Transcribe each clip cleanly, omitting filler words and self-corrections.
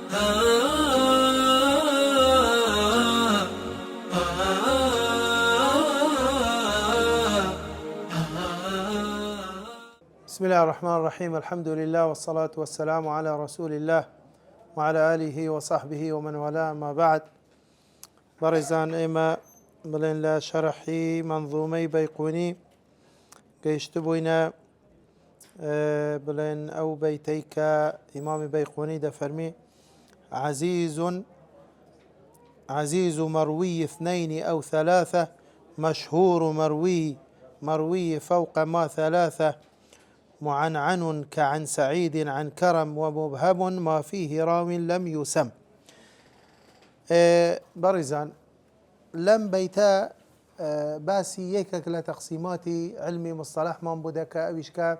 بسم الله الرحمن الرحيم. الحمد لله والصلاة والسلام على رسول الله وعلى آله وصحبه ومن والاه. ما بعد، برزان إما بلين لا شرحي منظومي بيقوني قيشتبونا بلين أو بيتيك إمام بيقوني دفرمي عزيز مروي اثنين أو ثلاثة، مشهور مروي فوق ما ثلاثة، معنعن كعن سعيد عن كرم، ومبهم ما فيه راو لم يسم. برزان لم بيتا باسي يكك لتقسيمات علمي مصطلح من بدك أويشكا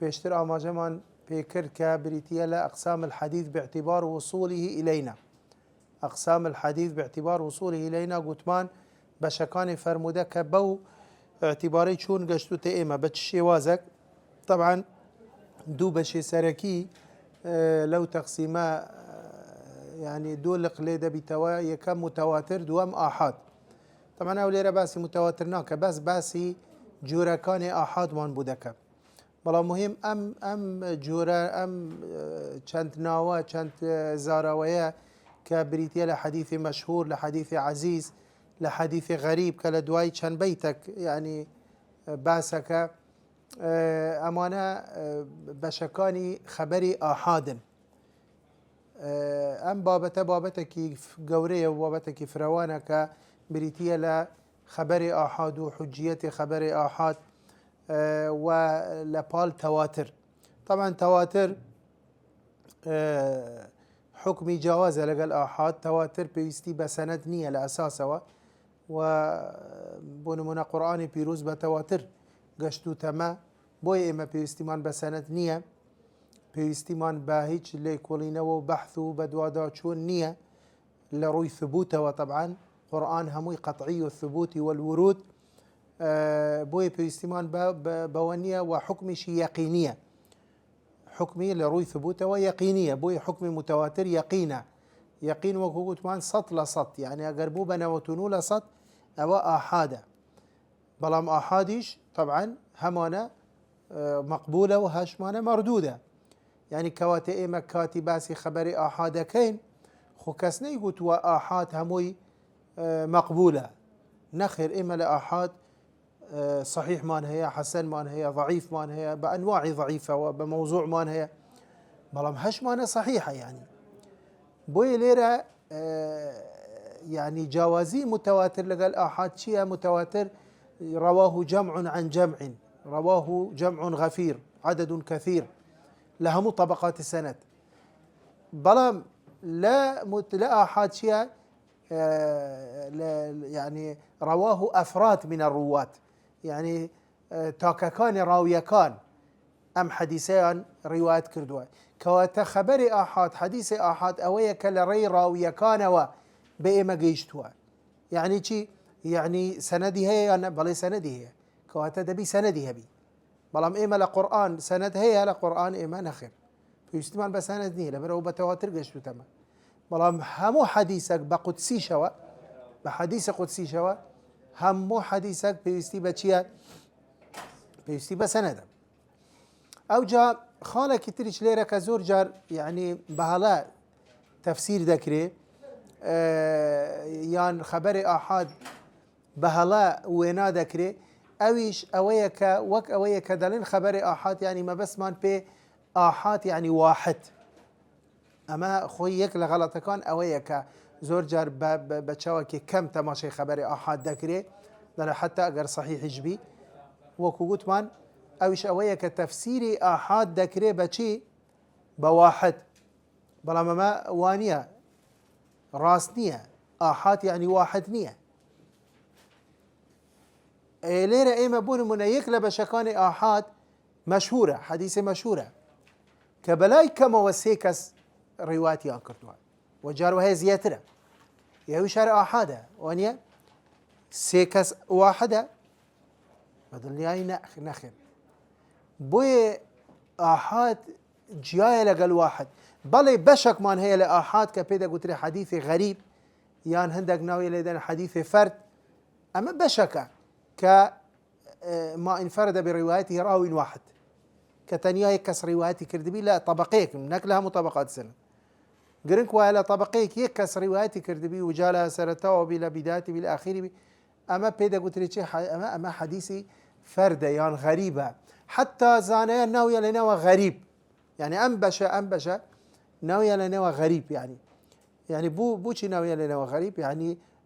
بيشتر آماجمان بيكركا بريتيا أقسام الحديث باعتبار وصوله إلينا. أقسام الحديث باعتبار وصوله إلينا قتمان بشكان فرمودك بو اعتباري شون قشتو تئيمة بتشي وازك. طبعا دو بشي سركي لو تقسيما يعني دول قليدة بتوا يكم متواتر دوام آحاد. طبعا أولي باسي متواترناك باسي جوركان آحاد وان بودك. بلا مهم ام جورا چند ناوا چند زاراوية كبريتيا لحديث مشهور، لحديث عزيز، لحديث غريب، كالدواي چند بيتك يعني باسك امانه بشكاني خبري آحاد. ام بابتك قوريه وبابتك فروانه كبريتيا لخبري آحاد وحجية خبري آحاد ولبال تواتر. طبعا تواتر حكمي جوازه لقى الآحاد. تواتر بيستي بسند نية لأساسه وبنمنا قرآني بيروز بتواتر قشتو تما بوي إما بيستيمان بسند نية، بيستيمان باهيج ليكولينه وبحثه بدوادا شون نية لروي ثبوته. وطبعا قرآن هموي قطعي الثبوت والورود بوي بيستيمان بوانية وحكمش يقينية، حكمي لروي ثبوته ويقينية. بوي حكمي متواتر يقينة، يقين وكوكوتمان سط لسط، يعني أقربو بنوتنو لسط أو آحادة. بلام آحاديش طبعا همانا مقبولة وهاشمانا مردودة. يعني كواتي إما كاتباسي خبري آحادة كين خو كسنا يقول آحاد هموي مقبولة نخر إما لآحاد صحيح مان هي، حسن مان هي، ضعيف مان هي، بأنواع ضعيفة وبموضوع مان هي، بلام هش مان صحيحة. يعني بوي ليرة يعني جوازي متواتر لقال آحاد شيء متواتر رواه جمع عن جمع، رواه جمع غفير عدد كثير لهم طبقات السند. بلام لا آحاد شيء يعني رواه أفراد من الرواة، يعني تاككان راويكان أم حديثان رواية كردوا كواتا خبري آحاد حديث آحاد أويك لري راويكان بإما قيشتوا. يعني شي يعني سندي هي أنا بلي سندي هي كواتا دبي سندي هبي. بلام إما لقرآن سند هي لقرآن إما نخر في استمان بسند نيلة برو بتواتر قيشتوا تمام. بلام همو حديثك بقدسي شوا بحديث قدسي شوا همو حديثك بيستي بچيا بيستي بسند او جا خالة كتريش ليرة كزور جار يعني بهلا تفسير ذكري يان خبر آحاد بهلا وينا ذكري اويش اويك وك اويك دلين خبر آحاد يعني ما بس مان بي آحاد يعني واحد. اما خويك لغلطه كان اويك زور جار بچاوكي كم تماشي خبر آحاد ذكري لأن حتى اگر صحيح جبي وكوغوت مان اويش اويك تفسيري آحاد ذكري بچي بواحد. بلا ما وانية راس نية آحاد يعني واحد نية. ليرة ايما بون من يكلا بشكان آحاد مشهورة حديث مشهورة كبلاي كما وسيكس رواياتي انكرتوها وجاروا هي زياتنا يهوي شارع آحادة وانيا سيكس واحدة بدل ياي نخل بوي آحاد جاية لقل واحد بەڵێ بەشێکمان هەیە لە ئاحاد کە پێ دەگوترێ حەدیثی غەریب یان هەندێک ناوی لێدەن حەدیثی فرد ئەمە بەشەکە کە ما انفرد بروايته راوي واحد كتنيا يكس روايتي كردبي لا طبقيك منك لها مطابقات سنة قرنك ولا طبقيك يكس روايتي كردبي وجالها سرتها بلا بداية بلا آخره أما بيدا قلت لي أما حديثي فردة يعني غريبة حتى زانيا ناوية لنوى غريب يعني أنبشة ناوية لنوى غريب يعني بوشي ناوية لنوى غريب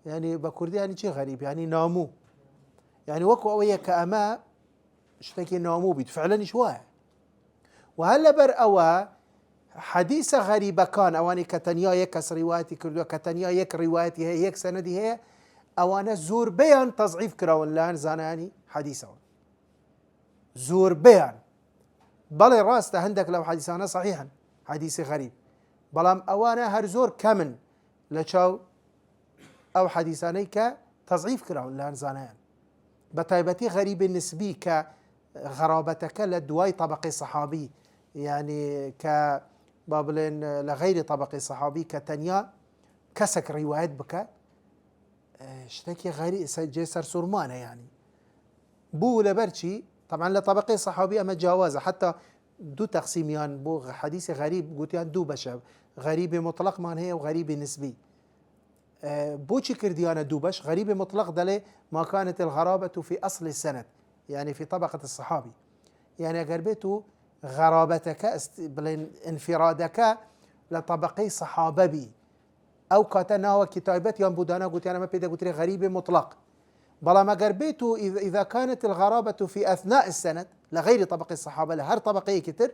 يعني بكردي يعني شيء غريب يعني نامو يعني وكو أويا كأما اشتكي نامو بيت فعلا شواه وهلا بر أوا حديث غريبة كان أواني كتنيا يكس روايتي كردو كتنيا يك روايتي هي يك سندي هي أوانا زور بيان تضعيف كراون لان زاناني حديثه زور بيان بل راست عندك لو حديثانا صحيحا حديث غريب بلام أوانا هرزور كمن لشاو أو حديثاني كتضعيف كراون لان زانان بطيبتي غريب النسبي كغرابتك لدواي طبقي صحابي يعني كبابلين لغير طبقي صحابي كتنيا كسك روايات بك اشتكي غريب جيسر سرمانه يعني بو لبرشي طبعا لطبقي صحابي اما جوازه حتى دو تقسيميان بو حديث غريب قلت يعني دو بشر غريب مطلق مان هي وغريب نسبي بوشي كرديانا دوبش غريب مطلق دلي ما كانت الغرابة في أصل السند يعني في طبقة الصحابي يعني قربيتو غرابتك انفرادك لطبقي صحابة بي أو كاتنا وكتابات ينبودانا قلت أنا ما بيدا قلت غريب مطلق بلا ما قربيتو إذا كانت الغرابة في أثناء السند لغير طبقي الصحابة لهر طبقي كتر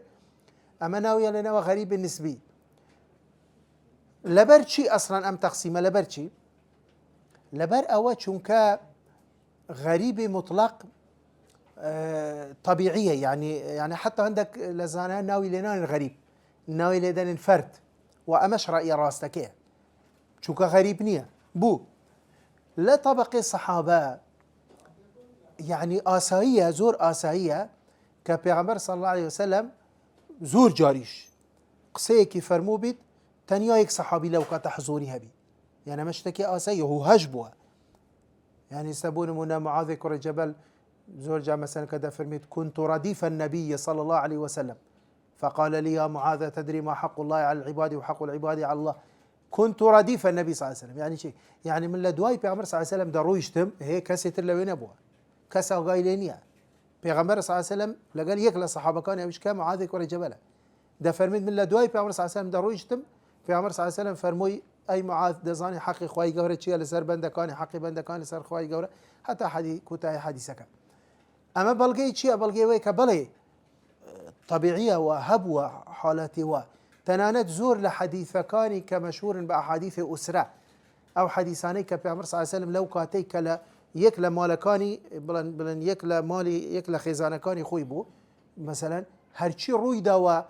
أما ناوية لنا وغريب النسبي لبرشي أصلا أم تقسيمه لبرشي لبر أو چونك غريب مطلق طبيعية يعني حتى عندك لزانا ناوي لنا الغريب ناوي لدن الفرد وأمش رأي راستك چونك غريب نية بو لا طبقي الصحابة يعني آسائية زور آسائية كبيغمبر صلى الله عليه وسلم زور جاريش قصيكي فرمو بيت تنيا يك صحابي لو كانت حضوري هبي يعني مشتكي آسائية هو هجبوها يعني يستبون من معاذ كر جبل زور جاء مثلا كذا فرميت كنت رديف النبي صلى الله عليه وسلم فقال لي يا معاذ تدري ما حق الله على العباد وحق العباد على الله كنت رديف النبي صلى الله عليه وسلم يعني شيء يعني من لدواي بيغمبر صلى الله عليه وسلم درو يشتم هي كاسيت لوين ابوها كاسا غايلينيا بيغمبر صلى الله عليه وسلم لقال يكلا صحابه كان يمش كان معاذ كر جبل ده فرميت من لدواي بيغمبر صلى الله عليه وسلم درو يشتم بيغمبر صلى الله عليه وسلم فرموي أي معاذ دزاني حقي خواي جورة شيء لسر بندكاني حقي بندكاني لسر خواي جورة حتى حدي كتاي حديثك أما بلقي شيء بلقي ويك بلي طبيعية وهبوة حالتي تنانت زور لحديثكاني كمشهور بأحاديث أسرة أو حديثاني كبيعمر صلى الله عليه وسلم لو كاتيك لا يكلا مالكاني بلن يكلا مالي يكلا خزانكاني خويبو مثلا هرشي رويدا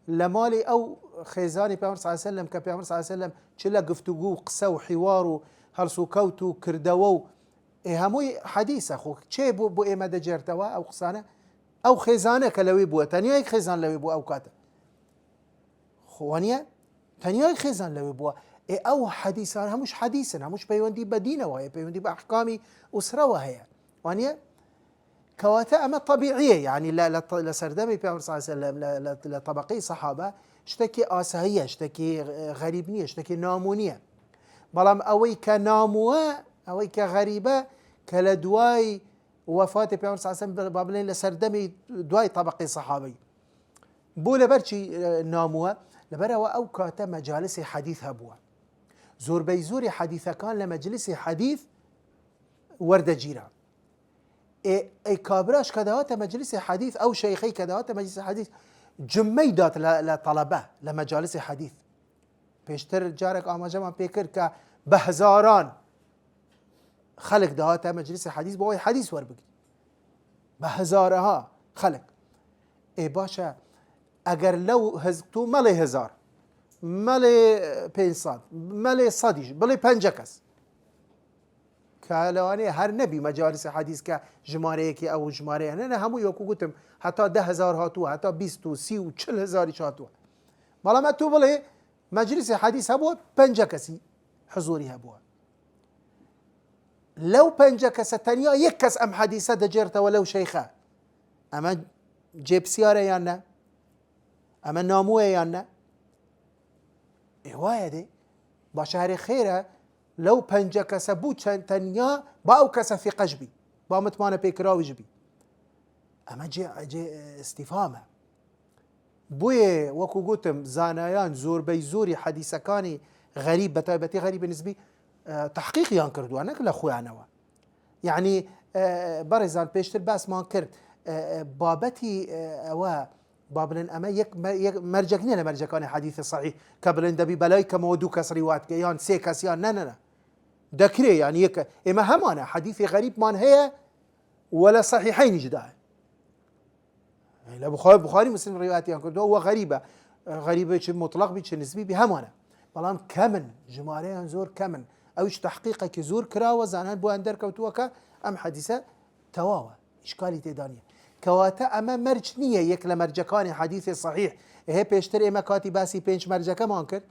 لمالي أو خيزاني بيعمر صلى الله عليه وسلم كبيعمر صلى الله عليه وسلم شلا قفتقو قصة وحوار هرسو كوتو كردوو هموي حديث أخو شيء بو إما دجرتوا أو قصانة أو خيزانة كلوي بو تانيا خيزان لوي بو أو كاتا خوانيا تانيا خيزان لوي بو أو حديثان همش حديثنا همش بيوندي بدينة وهي بيوندي بأحكامي أسرة وهي وانيا كواتا أما طبيعية يعني لا سردمي بيعمر صلى الله عليه وسلم لطبقي صحابة اشتكي آسائية اشتكي غريبنية اشتكي نامونية بلام أوي كناموة أوي كغريبة كلدواي وفاة بيعمر صلى الله عليه وسلم بابلين لسردمي دواي طبقي صحابي بو لبرشي ناموة لبروا أو كاتا مجالس حديث هبوا زور بيزوري حديثة كان لمجلس حديث ورد جيران اي كابراش كدهات مجلس حديث او شيخي كدهات مجلس حديث جميدات لطلبه لمجالس حديث بيشتر جارك اما جمع بيكر كبهزاران خلق دهات مجلس حديث بوي حديث وربك بهزارها خلق اي باشا اگر لو هزتو مالي هزار مالي بينسان مالي صديج بلي پنجكس كالواني هر نبي مجالس حديث كجمارة كي أو جمارة أنا همو يوكو قلتم حتى 10,000 هاتوا حتى 20 و 30 و 40,000 هاتوا بەڵام تو بڵێ مەجلیسی حەدیث هەبووە 5 کەسی حزوری هەبووە، لەو 5 کەسە تەنیا یەک کەس ئەم حەدیثە دەجێرتەوە لەو شەیخە، ئەمە جێپسیارە یان نە؟ ئەمە نامووە یان نە؟ وایە دێ باشە هەرێ خێرە لەو 5 کەسە بوو تەنیا با ئەو کەسە فیقەش بی، با متمانە پێکراویش بی، ئەمە جێ ئستیفامە. بۆیە وەکو گوتم زانایان زۆربەی زۆری حەدیثەکانی غەریب بە تایبەتی غەریبی نسبی تحقیقیان کردووە نەک لە خۆیانەوە. یعنی بەڕێزان پێشتر باسمان کرد بابەتی ئەوە با بڵێن ئەمە یەک مەرجەک نییە لە مەرجەکانی حەدیث صحیح کە بڵێن دەبی بەلای کەمەوە 2 کەس ڕیواتکە یان 3 کەس یان نەنەنە دەکرێ، یان یەکە ئێمە هەمانە حەدیثی غەریبمان هەیە ولا صحیحینیشدایە لە بخاری مسلم ڕیواتیان کردووە وە غەریبە، غەریبە چ مطلق بی چ نسبی بی هەمانە، بەڵام کەمن ژمارەیان زۆر کەمن، ئەویش تحقیقێکی زۆر کراوە زانان بۆیان دەرکەوتووەکە ئەم حەدیثە تەواوە ئیشکالی تێدا نییە. کەواتە ئەمە مەرج نییە یەک لە مەرجەکانی حەدیثی صحیح. هەیە پێشتر ئێمە کاتی باسی 5 مەرجەکەمان کرد،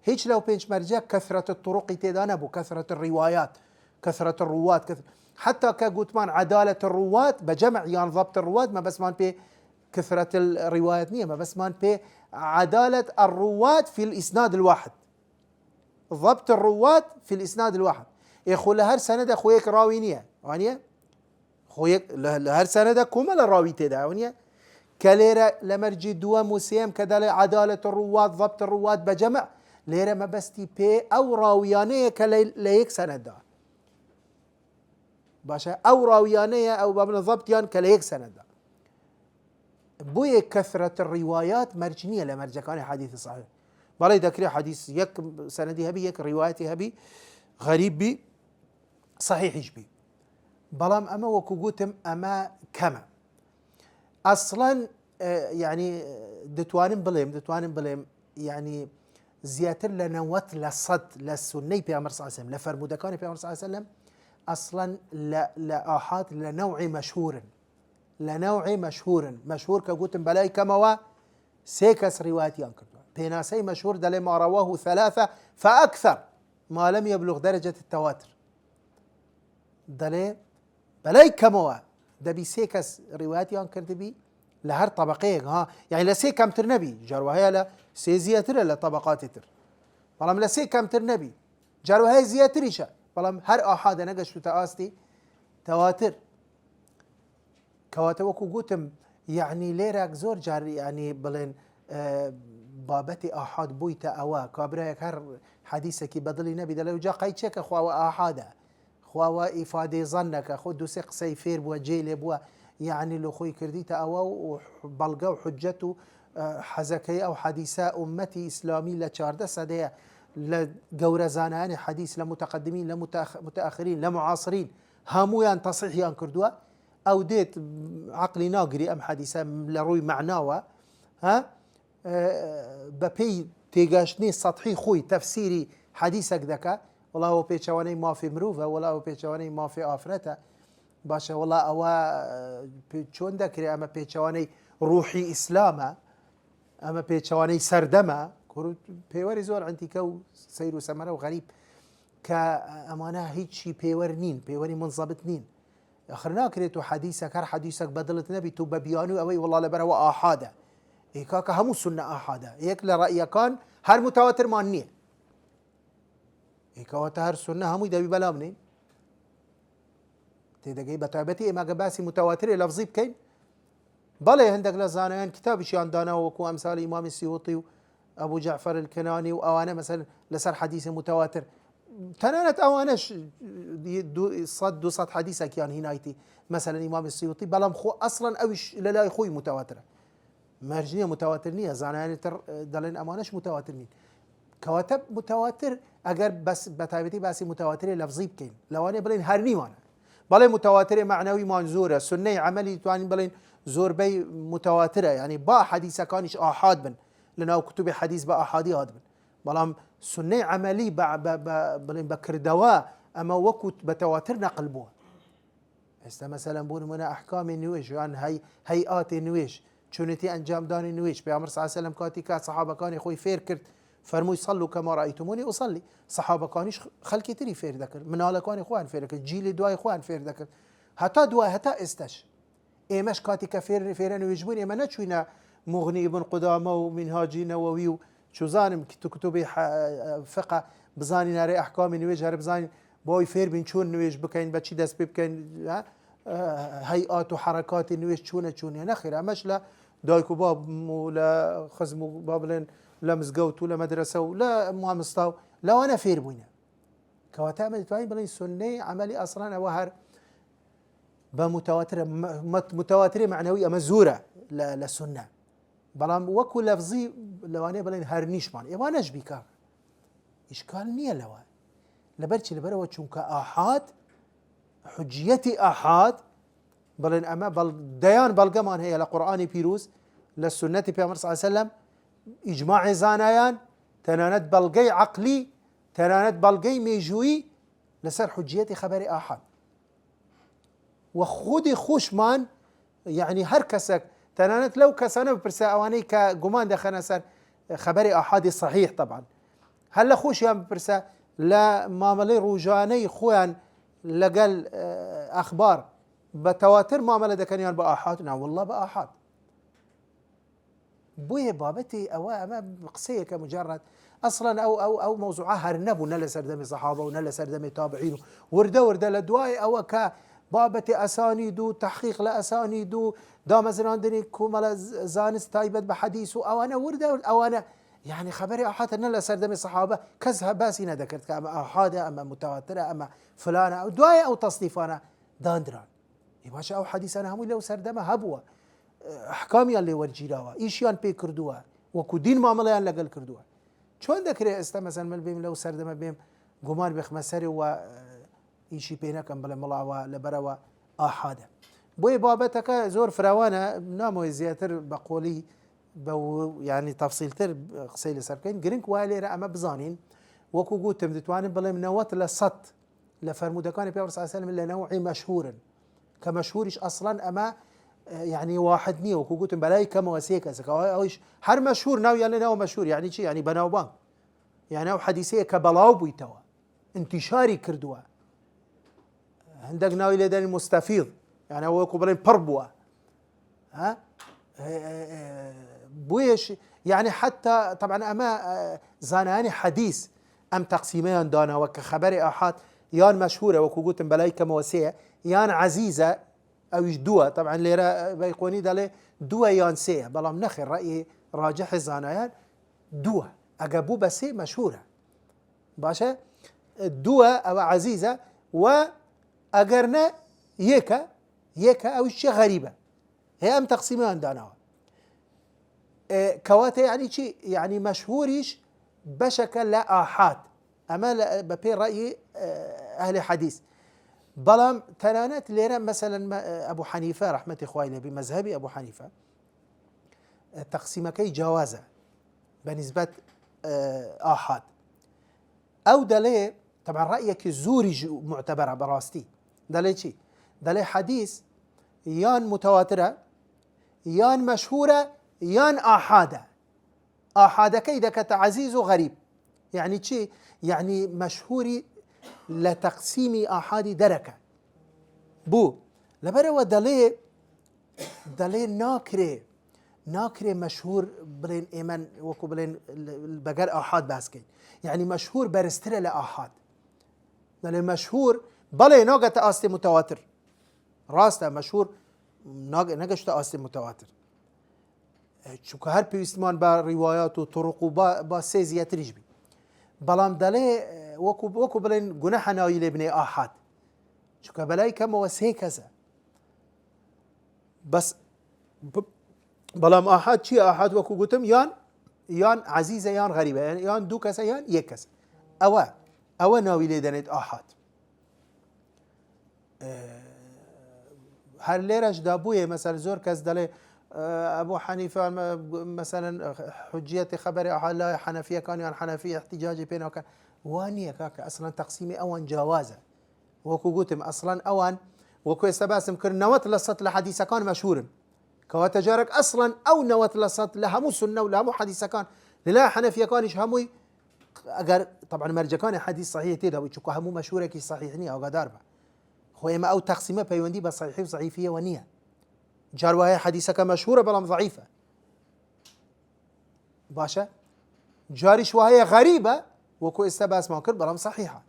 هیچ لەو 5 مەرجە کەثرەت الطرقی تێدا نەبوو، کەثرەت الڕیوایات، کەثرەت الڕوات، حتى کە گوتمان عەدالەت الڕوات بەجەمع یان ضەبط الڕوات مە بەسمان پێ كثرة الروايات نية، ما بس مان بي عدالة الرواة في الإسناد الواحد، ضبط الرواة في الإسناد الواحد. يخو لهر سند خويك راوي نية وانيا خويك لهر سند كوما لراوي تدا وانيا كليرة لمرجي دوا مسيم كدل عدالة الرواة ضبط الرواة بجمع ليرة ما بستي بي أو راويانية كليك سند دا باشا أو راويانية أو بابن ضبط يان كليك سند دا. بوية كثرة الروايات مرجنية لمرجكان حديث صحيح، بلا يذكر حديث يك سندي هبي يك روايتي هبي غريب بي صحيح بي، بلام أما وكوجوتم أما كما أصلا يعني دتوانم بليم يعني زياتر لنوت لصد للسني بيامر صلى الله عليه وسلم لفرمودكان بيامر صلى الله عليه وسلم أصلا لا آحاد لنوع مشهور مشهور كقولتم بلاي كما سيكس روايتي أنكر بيناسي مشهور دلي ما رواه 3 فأكثر ما لم يبلغ درجة التواتر دلي بلاي كما دبي سيكس روايتي أنكر دبي لهر طبقين ها يعني لسي كم تر نبي جروها لا سي زياتر لطبقات تر بلام لسي كم تر نبي جروها زياتريشا بلام هر أحد نجش تأستي تواتر كواتە وەکو گوتم يعني لێرەك زۆر جار يعني بڵێن بابەتی ئاحاد بوویتە ئەوە کابراایەک هەر حەدیثێکی بەدڵی نەبی دەڵێ جا قەیچێکە خواوە ئاحادە خواوە ئیفادەی زەنەکە خۆ 2-3 قسەی فێر بووە جێ لێ بووە يعني لە خۆی کردیتە ئەوە و بەڵگە و حجەت و حەزەکەی ئەو حەدیثە ئومەتی ئیسلامی لە 14 سەدەیە لە گەورە زانایانی حەدیث لە متقدمین لە متأخرین لە معاصرین هەموویان تەصحیحیان کردووە أو ديت عقلي ناقري أم حديثة لروي معناوة ها ببي تيجاشني سطحي خوي تفسيري حديثك ذكا والله هو بيتشواني ما في مروفة ولا هو بيتشواني ما في آفرته باشا والله أو شون ذكري أما بيتشواني روحي إسلامه أما بيتشواني سردمه كرو بيوري زور عندي كو سير وسمرة وغريب كأمانة هيتشي بيورنين بيوري منضبط نين آخرنا كريتو حديثك هر حديثك بدلت نبي تو ببيانو أوي والله لبروا آحاده إيكاك همو سنة آحاده إيك لرأي كان هر متواتر مانية إيكاك هر سنة همو يدبي بلا منين تيدقي بتعبتي إما قباسي متواتر لفظي بكين بلا عندك لزانيان كتاب شيان دانا وكو أمثال إمام السيوطي وأبو جعفر الكناني وأوانا مثلا لسر حديث متواتر تنانت أوانش صد حديثك يعني هنايتي مثلا إمام السيوطي بلام خو أصلا أوش لا خوي متواترة مرجنية متواترنية زانان دلين أمانش متواترنين كواتب متواتر أجر بس بتعبتي بس متواتر لفظي بكين لو أنا بلين هرني وانا بلين متواتر معنوي منزورة سنة عملي تواني بلين زور بي متواترة يعني با حديث كانش آحاد بن لأنه كتب حديث با آحادي هاد بن بلام سنة عملي بلين بكردوا أما وقت بتواتر نقلبوها مثلا بون من أحكام النويش يعني هيئات النويش چونێتی ئەنجامدانی نوێژ پێغەمبەر صلی الله علیه و سلم کاتی کات سەحابەکانی خۆی فێر کرد فەرمووی صلوا كما رأيتموني أصلي سەحابەکانیش خەڵکی تری فێر دەکرد مناڵەکانی خۆیان فێر دەکرد جیلی دوای خۆیان فێر دەکرد هەتا دوای هەتا ئێستاش ئێمەش کاتی کە فێرە نوێژ بوون ئێمە نەچووینە مغنی ابن قودامە و منهاجی نەوەوی و چوزانم کتوبی فقه بزانین هەرێ ئەحکامی نوێژ هەرە بزانین بۆی فێر بین چۆن نوێژ بکەین بەچی دەست پێ بکەین هەیئات و حرەکاتی نوێژ چوونە نەخێر ئەمەش لە دایک و باب و لە خزم و با بڵێن لە مزگەوت و لە مەدرسە و لە مامۆستا و لەوانە فێر بووینە کەواتە ئەمە دەتوانین بڵێن سنەی عەمەلی ئەسڵان ئەوە هەر بە متەواترە معنەوی ئەمە زۆرە لە سنە بەڵام وەکو لەفزی لەوانەیە بڵێن هەر نیشمان ئێوانەش بیکە ئیشکال نییە لەوە لەبەرچی لەبەرەوە چونکە ئاحاد حجیەتی ئاحاد بڵێن ئەمە دەیان بەڵگەمان هەیە لە قورئانی پیرۆز لە سنەتی پێغەمبەر صلی الله علیه و سلم ئیجماعی زانایان تەنانەت بەڵگەی عەقلی تەنانەت بەڵگەی مێژوویی لەسەر حجیەتی خەبەری ئاحاد و خودی خوشمان یعنی هەر کەسێک تەنانەت لەو کەسانە بپرسە ئەوانەی کە گومان دەخەنە سەر خەبەری ئاحادی صحیح طبعا هەر لە خۆشیان بپرسە لە مامەلەی ڕۆژانەی خۆیان لەگەل ئەخبار بە تەواتر مامەلە دەکەنیان بە ئاحاد نا والله بە ئاحاد بۆیە بابەتی ئەمە قسەیەکە مجرد ئەسڵەن ئەو مەوزوعە هەر نەبوو نە لە سەردەمی سەحابە و نە لە سەردەمی تابعین و وردە لە دوای ئەوە کە بابەتی ئەسانید و تەحقیق لە ئەسانید و دامەزراندنی کۆمەڵە زانست تایبەت بە حەدیث و ئەوانە وردە ئەوانە يعني خبري أحد أن لا سردمي الصحابة كذا باسينا ذكرت كأما أحد أما متواترة أما فلانة أو دواية أو تصنيفانا داندران يباشا أو حديثنا هم لو سردمة هبوا أحكامي اللي ورجيراوا إيشيان بي كردوا وكودين معامليان لقل كردوا شون ذكري مثلا من بيم لو سردمة بيم قمار بخمسري و إيشي بينا كم بلا ملاوا لبروا أحدا بوي بابتك زور فراوانا نامو زياتر بقولي بو يعني تفصيل تر قسەی لەسەر بکەین گرنگ وایە لێرە ئەمە بزانین وەکو گوتم دەتوانین بڵێم 90 لە 100 لە فەرموودەکانی پێغەمبەر صلی الله علیه و سلم لە نەوعی مەشهورن کە مەشهوریش ئەسڵەن ئەمە يعني واحد نییە وەکو گوتم بەلای کەمەوە سێ کەسێک ئەویش هەر مەشهور ناویان لە ناو مەشهور يعني چی يعني بەناوبانگ يعني ئەو حەدیثەیە کە بەڵاو بوویتەوە انتشاری کردووە هەندێک ناوی لێدەنی مستەفیض يعني وەکو بڵێن پڕ بووە ها بويش يعني حتى طبعا أما زاناني حديث أم تقسيميان دانا وكخبري أحد يان مشهورة وكوجوت بلايكة موسية يان عزيزة أو يجدوها طبعا اللي بيقوني دالي دوا يان سية بلام نخر رأي راجح الزانيان دوا أجابو بسي مشهورة باشا دوا أو عزيزة وأجرنا يكا أو شيء غريبة هي أم تقسيميان دانا كواته يعني شيء يعني مشهوريش بشكل لا آحاد أما ببين رأي أهل حديث بلام تنانات ليرا مثلا أبو حنيفة رحمة إخواني بمذهب أبو حنيفة تقسيمكي جوازة بنسبة آحاد أو دلي طبعا رأيك زوري معتبرة براستي دلي شيء دلي حديث يان متواترة يان مشهورة يان آحادة كيدا كتعزيز وغريب يعني شيء يعني مشهوري لتقسيم آحادي دركة بو لبروا دلي ناكري مشهور بلين إيمان وكو بلين بقر آحاد باسكين يعني مشهور برسترة لآحاد دلي مشهور بلي ناقة آستي متواتر راسته مشهور ناقشت آستي متواتر چونکە هەر پێویستمان بە ڕیوایات و طرق و با سێ زیاتریش بی بەڵام دەڵێ وەکو بڵێن گونەحە ناوی لێ بنێ ئاحاد چونکە بەلای کەمەوە سێ کەسە بەس بەڵام ئاحاد چییە ئاحاد وەکو گوتم یان عەزیزە یان غەریبە یان دوو کەسە یان یەک کەس ئەوە ناوی لێ دەنێت ئاحاد هەر لێرەشدا بوویە مەسەل زۆر کەس دەڵێ أبو حنيفة مثلا حجية خبر أحد حنفية كان يعني حنفية احتجاجي بينه وكان وانية كاكا أصلا تقسيمي أوان جوازة وكو قلتم أصلا أوان وكو استباسم كر نوات لصت لحديثة كان مشهور كواتجارك أصلا أو نوت لصت لها مو سنة ولا مو حديث كان لا حنفية كان يشهموي أجر طبعا مرجع كان حديث صحيح تدا ويشكوها مو مشهورة كي صحيحني أو قداربه هو إما أو تقسيمه بيوندي بصحيح وضعيفية ونية جار وهي حديثك مشهورة بلام ضعيفة باشا جارش وهي غريبة وكو استباس ما كر بلام صحيحة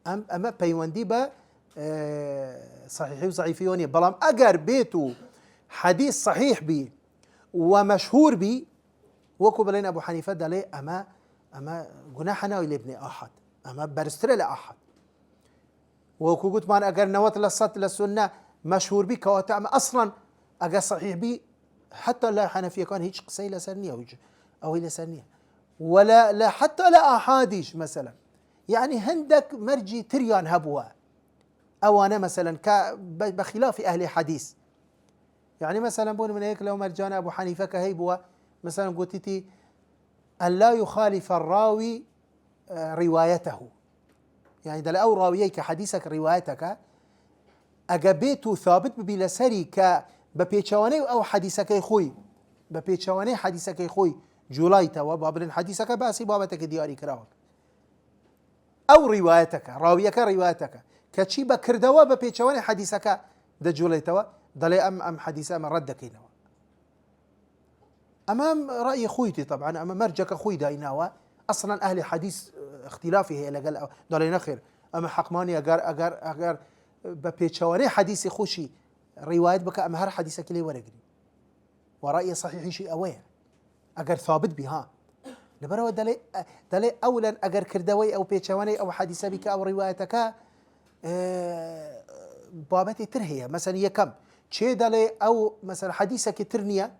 أما بيوندي با صحيحي وضعيفية ونية بلام أجر بيتو حديث صحيح بي ومشهور بي وكو بلين أبو حنيفة دلي أما جناحنا لابن أحد أما برستر لأحد وكو قلت مان أجر نوات للصت للسنة مشهور بي كواتا أما أصلا أجر صحيح بي حتى لا حنفية كان هيك قصي لسنية أو إلى سنية ولا لا حتى لا أحاديش مثلا يعني هندك مرجي تريان هبوا أو أنا مثلا بخلاف أهل حديث يعني مثلا بقول من هيك لو مرجانا أبو حنيفة كهيبوا مثلا قلتي أن لا يخالف الراوي روايته يعني دل أو راويك حديثك روايتك أجابيته ثابت ببلسري ببيتشواني أو حديثك خوي ببيتشواني حديثك خوي جولايته وبابن حديثك باسي بابتك دياري كراوك أو روايتك راويك روايتك كشي بكردوا ببيتشواني حديثك ده جولايته دلي أم حديثة من ردك هنا أمام رأي خويتي طبعا أمام مرجك خوي دايناوا أصلا أهل حديث اختلافي هي لقال دلي نخير أما حقماني أجر ببيتشواني حديث خوشي رواية بك أما هر حديثك لي ورقني ورأي صحيح شيء أويه أجر ثابت بها لبروا دلي أولا أجر كردوي أو بيتشواني أو حديثة بك أو روايتك بابتي ترهية مثلا يكم شيء دلي أو مثلا حديثك ترنية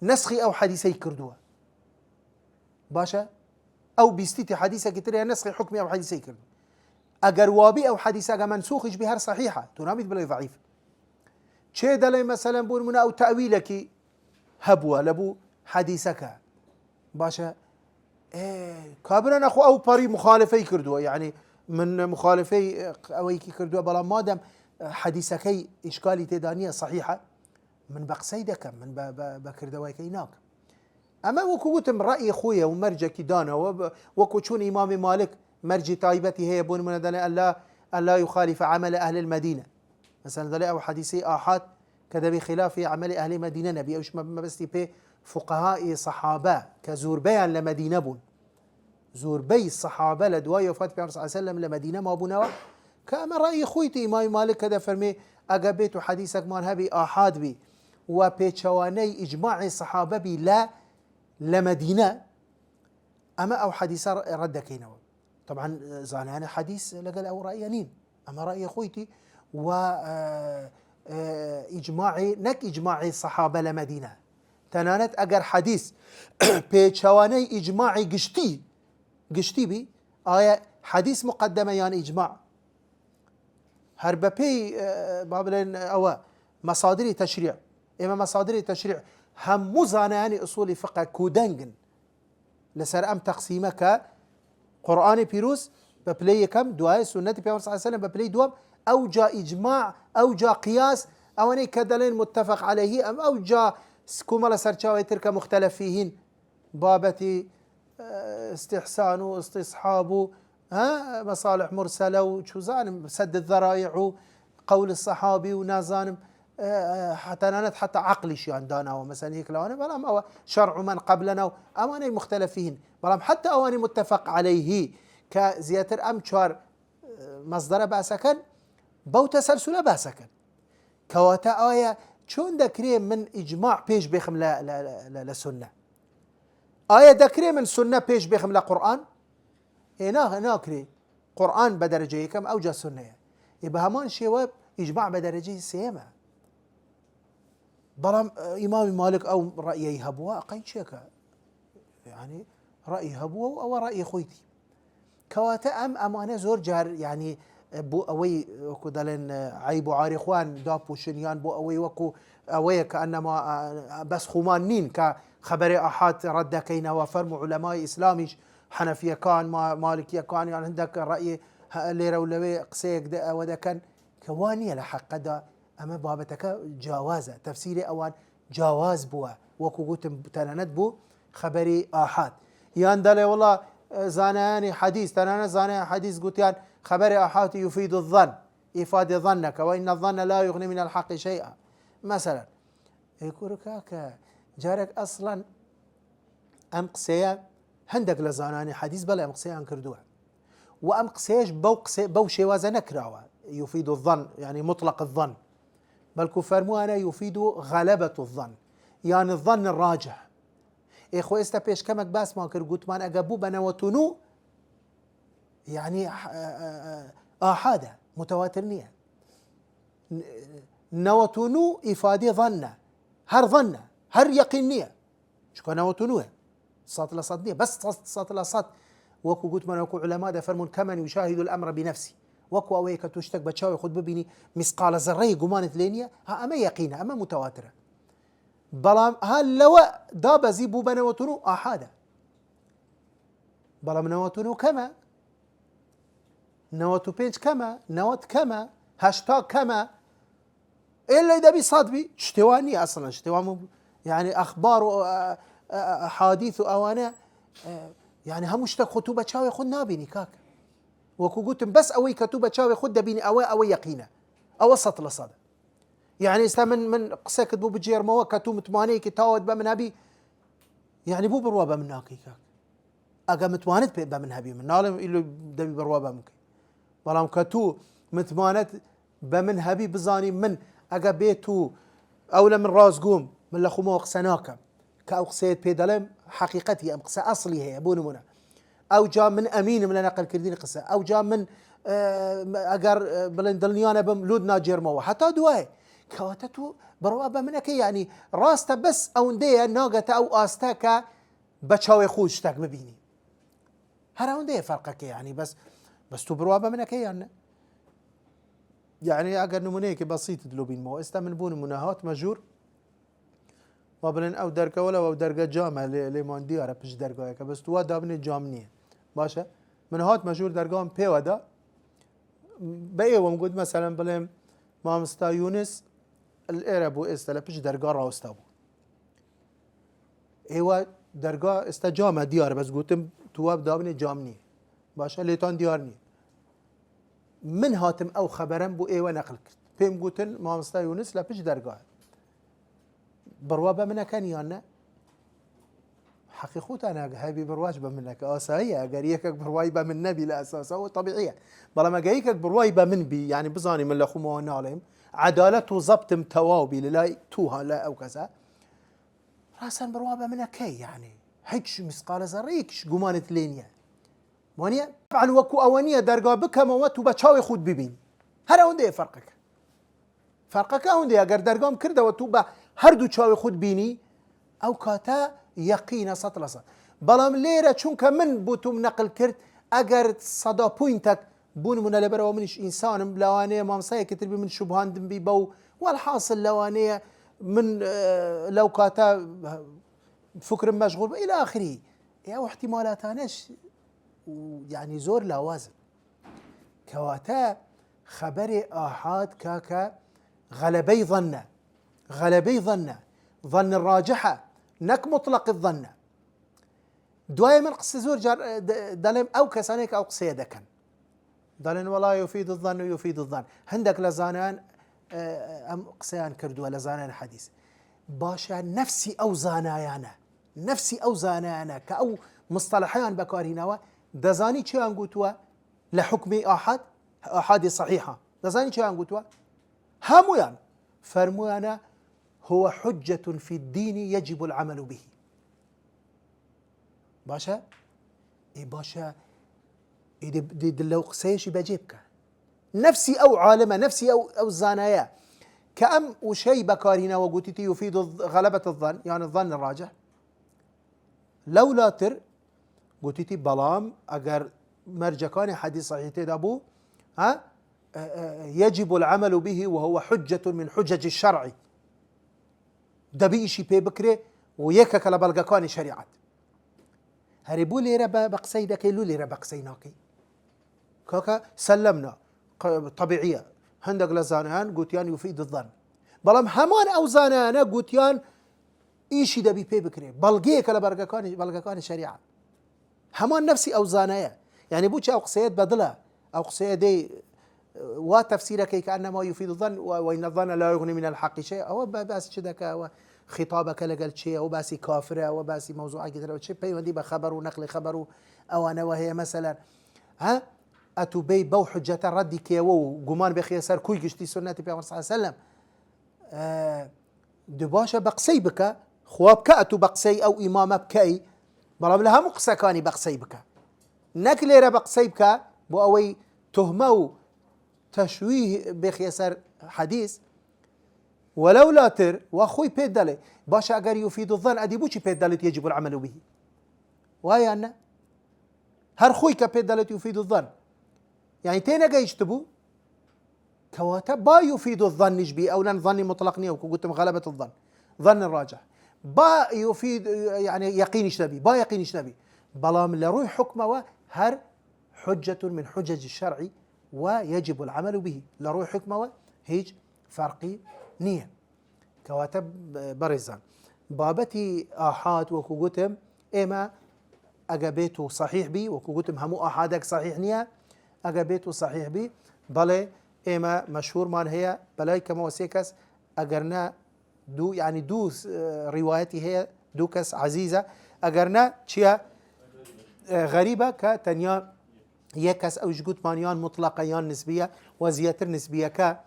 نسخي أو حديثي كردوه باشا أو بيستيتي حديثك ترنية نسخي حكمي أو حديثي كردوه أجر وابي أو حديثك منسوخش بهر صحيحة تنامد بلا ضعيف شيء دلي مثلا بقول من أو تأويلك هبوة لبو حديثك باشا كابرنا أخو أو باري مخالفي كردوه يعني من مخالفي أويكي كردوه بلا مادم حديثك إشكالي تدانية صحيحة من بقصيدك من بكردويك هناك أما وكو قلتم رأي خويا ومرجك دانا وكو تشون إمام مالك مرجي طيبتي هي بون من دلي أن لا يخالف عمل أهل المدينة مثلا دلي أو حديثي آحاد كذا بخلاف عمل أهل المدينة نبي أوش ما بستي بي فقهاء صحابة كزور بيان لمدينة بون زور بي الصحابة لدواء وفاة بيان صلى الله عليه وسلم لمدينة ما بونوا كما رأي خويتي إمام مالك كذا فرمي أقبيت حديثك مان هبي آحاد بي وبيتشواني إجماع الصحابة بي لا لمدينة أما أو حديث ردكينه طبعا زانان حديث لقل أو رأيانين أما رأي خويتي و إجماعي نك إجماعي الصحابة لمدينة تنانت أجر حديث بيتشواني إجماعي قشتي بي آية حديث مقدمة يعني إجماع هرببي بابلين أو مصادر تشريع إما مصادر تشريع هم مزانا يعني أصول فقه كودنجن لسر أم تقسيمك قرآن بيروس ببلي كم دعاء سنة بيامر صلى الله عليه وسلم ببلي دوام أو جاء إجماع أو جاء قياس أو أني كدلين متفق عليه أم أو جاء سكوملا سرشاوي ترك مختلف فيهن بابتي استحسان واستصحاب مصالح مرسلة وشو زانم سد الذرائع قول الصحابي ونازانم حتى نانت حتى عقلي شي عندنا ومثلا هيك لو انا بلام أو شرع من قبلنا اواني مختلف فيهن بلام حتى اواني متفق عليه كزياتر امشار مصدر باسكن بو تسلسل باسكن كواتا آية چون دكري من اجماع بيش بخم لا سنة آية دكري من سنة بيش بخم لا قرآن هنا كري قرآن بدرجة كم أو جا سنة يبقى همان شواب إجماع بدرجة سيمة بلام إمام مالك أو رأي هبوا قيد شيكا يعني رأي هبوا أو رأي خويتي كواتا أمانة زور جار يعني بو أوي وكو دلن عيب عاري خوان دابو شنيان بو أوي وكو أوي كأنما بس خمانين كخبر أحد رد كينا وفرم علماء إسلاميش حنفية كان مالكية كان يعني عندك رأي ليرة ولوي قسيك دا ودا كان كوانية لحق دا اما بابتك جوازه تفسيري اوان جواز بوا وكو قلت تناند بو خبري آحاد يان دالي والله زاناني حديث تناند زاناني حديث قلت يان خبري آحاد يفيد الظن إفادة ظنك وإن الظن لا يغني من الحق شيئا مثلا يقول كاكا جارك أصلا أم قسيا هندق لزاناني حديث بلا أم قسيا انكردوها وأم قسيش بو شوازة نكراوة يفيد الظن يعني مطلق الظن بل كفرموانا يفيد غلبة الظن يعني الظن الراجح إخوة استبيش كمك باس ما كرقوت مان أقابو بنوتنو يعني آحادة متواتر نية نوتنو إفادة ظن هر ظن هر يقين نية شكو نوتنوه صات الأصد نية بس صات الأصد وكو قلت من وكو علماء دا فرمون كمن يشاهد الأمر بنفسي وكو أويك تشتك بتشاوي خد ببيني مثقال ذرة قمانت لينيا ها أما يقينة أما متواترة بلام هل لو داب زيبو بنوتنو آحادة بلام نوتنو كما نوتو بينج كما نوت كما هاشتاج كما إلا إذا بيصادبي اشتواني أصلا اشتوان يعني أخبار وأحاديث وأوانا يعني هم اشتاق خطوبة شاوي خد نابيني كاك وكو قلت بس أوي كتوبة شاوي خد بيني أوي يقينة أو وسط لصادة يعني استا من قسك بو بجير موا كتوم تماني كتاود بمن هبي يعني بو بروا بمن ناكي كاك أقا متوانت بمن هبي من نالم إلو دبي بروا بمكي بلام كتو متمانت بمن هبي بزاني من أقا بيتو أولا من راس قوم من لخومو قسناكم كأو قسيت بيدلم حقيقتي أم قسة أصلي هي أبون منا أو جاء من أمين من نقل كردين قسة أو جاء من أجر بلندلنيانا بملود ناجر مو حتى دواي كواتتو بروابة منك يعني راسته بس أو نديه ناقة أو آستاكا بتشاوي خوش تاك ببيني هرا نديه فرقك يعني بس تو بروابة منك يعني أجر نمونيك بسيط دلوبين مو استمن بون مناهات مجور وابلن او درجه ولا او درجه جامعه ليمان دياره بش درجه که بس تو دابن جامنيه باشه من هات مشهور درجام بي ودا باي ومقود مثلا بلم ما مستا يونس الاربو استلا بش درجه راستابو ايوا درجه استجامه ديار بس قلتم تو دابن جامنيه باشه ليتان ديارني من هاتم او خبرم بو ايوا نقل كرت بهم قلتن ما مستا يونس لا بش درجه بروابة منك يانا حقيقة أنا هاي برواجبة منك أساهية أجريك بروايبة من نبي لأساسه وطبيعية بلا ما جايك بروايبة من بي يعني بزاني من لخوما ونعلم عدالة وضبط متواوبي لا توها لا أو كذا راسا بروابة منك يعني هيكش مسقال زريكش قمانة لينيا مانيا طبعا وكو أوانية درجة بك موت وبتشاوي خود ببين هذا وندي فرقك هوندي اگر درگام کرده و تو به هر دو چاوی خود بینی او کاتا یقین سطل صد بلام لیره چون که من بوتم نقل کرد اگر صدا پوینتك بون من لبر و منش انسانم لوانه مامسای کتر بی من شبهاندم بی بو والحاصل لوانه من لو کاتا فكر مشغول الى اخره او احتمالاتانش يعني زور لوازم كواتا خبر آحاد كاكا غلبي ظن ظن الراجحة نك مطلق الظن دواي من قصة زور جار دلم أو كسانيك أو قصية دكن دلن والله يفيد الظن هندك لزانان أم قصيان كردوا لزانان حديث باشا نفسي أو زانايانا كأو مصطلحيان بكارينوا دزاني چه انقوتوا لحكم أحد صحيحة دزاني چه انقوتوا همويان فرموانا هو حجة في الدين يجب العمل به باشا باشا دي لو قسيش بجيبك نفسي أو عالمة نفسي أو زانايا كأم وشي بكارهنا وقوتيتي يفيد غلبة الظن يعني الظن الراجح لولا تر قوتيتي بلام أجر مرجكان حديث صحيح تدابو يجب العمل به وهو حجة من حجج الشرع دبيشي بي بكري ويكك لبلغكان شريعة هربو ليرا بقسيدك لو ليرا بقسيناكي كاكا سلمنا طبيعية هندق لزانان قوتيان يفيد الظن بلام همان أو زانانا قوتيان إيشي دبي بي بكري بلقيك بلقاكان الشريعة همان نفسي أو زانايا يعني بوش أو قصيات بدلة أو قصيدي وتفسيرك كأنما يفيد الظن وإن الظن لا يغني من الحق شيء أو بس شدك خطابك لقل شيء أو باسي كافرة أو باسي موضوع كذا أو شيء بيوندي بخبر ونقل خبر أو أنا وهي مثلا ها أتوبي بو حجة ردي كيو جمان بخيسر كوي جشتي سنة بيعمر صلى الله عليه وسلم دباشة بقسي بك خواب كأتو بقسي أو إمام بكي بلام لها مقسى كاني بقسي بك نكلي بقسي بك بو أوي تهمو تشويه بخيسر حديث ولو لا تر واخوي بيدالي باشا اگر يفيد الظن ادي بوشي بيدالت يجب العمل به وهي أنا هر خوي كبيدالت يفيد الظن يعني تينا جاي يشتبو كواتب با يفيد الظن نجبي او لن ظني مطلقني او قلت غلبة الظن ظن الراجح با يفيد يعني يقين اشتبي با يقين اشتبي بلام لروي حكمه هر حجة من حجج الشرع ويجب العمل به لروي حكمه هيج فرقي نية كواتب برزان بابتي آحاد وكوغتم إما أجابيته صحيح بي وكوغتم همو آحادك صحيح نية أجابيته صحيح بي بله إما مشهور مان هي بلاي كما وسيكس أجرنا دو يعني دو روايتي هي دوكس عزيزة أجرنا شيا غريبة كتنيا يكس أو جوت مانيان مطلقة يان نسبية وزياتر نسبية ك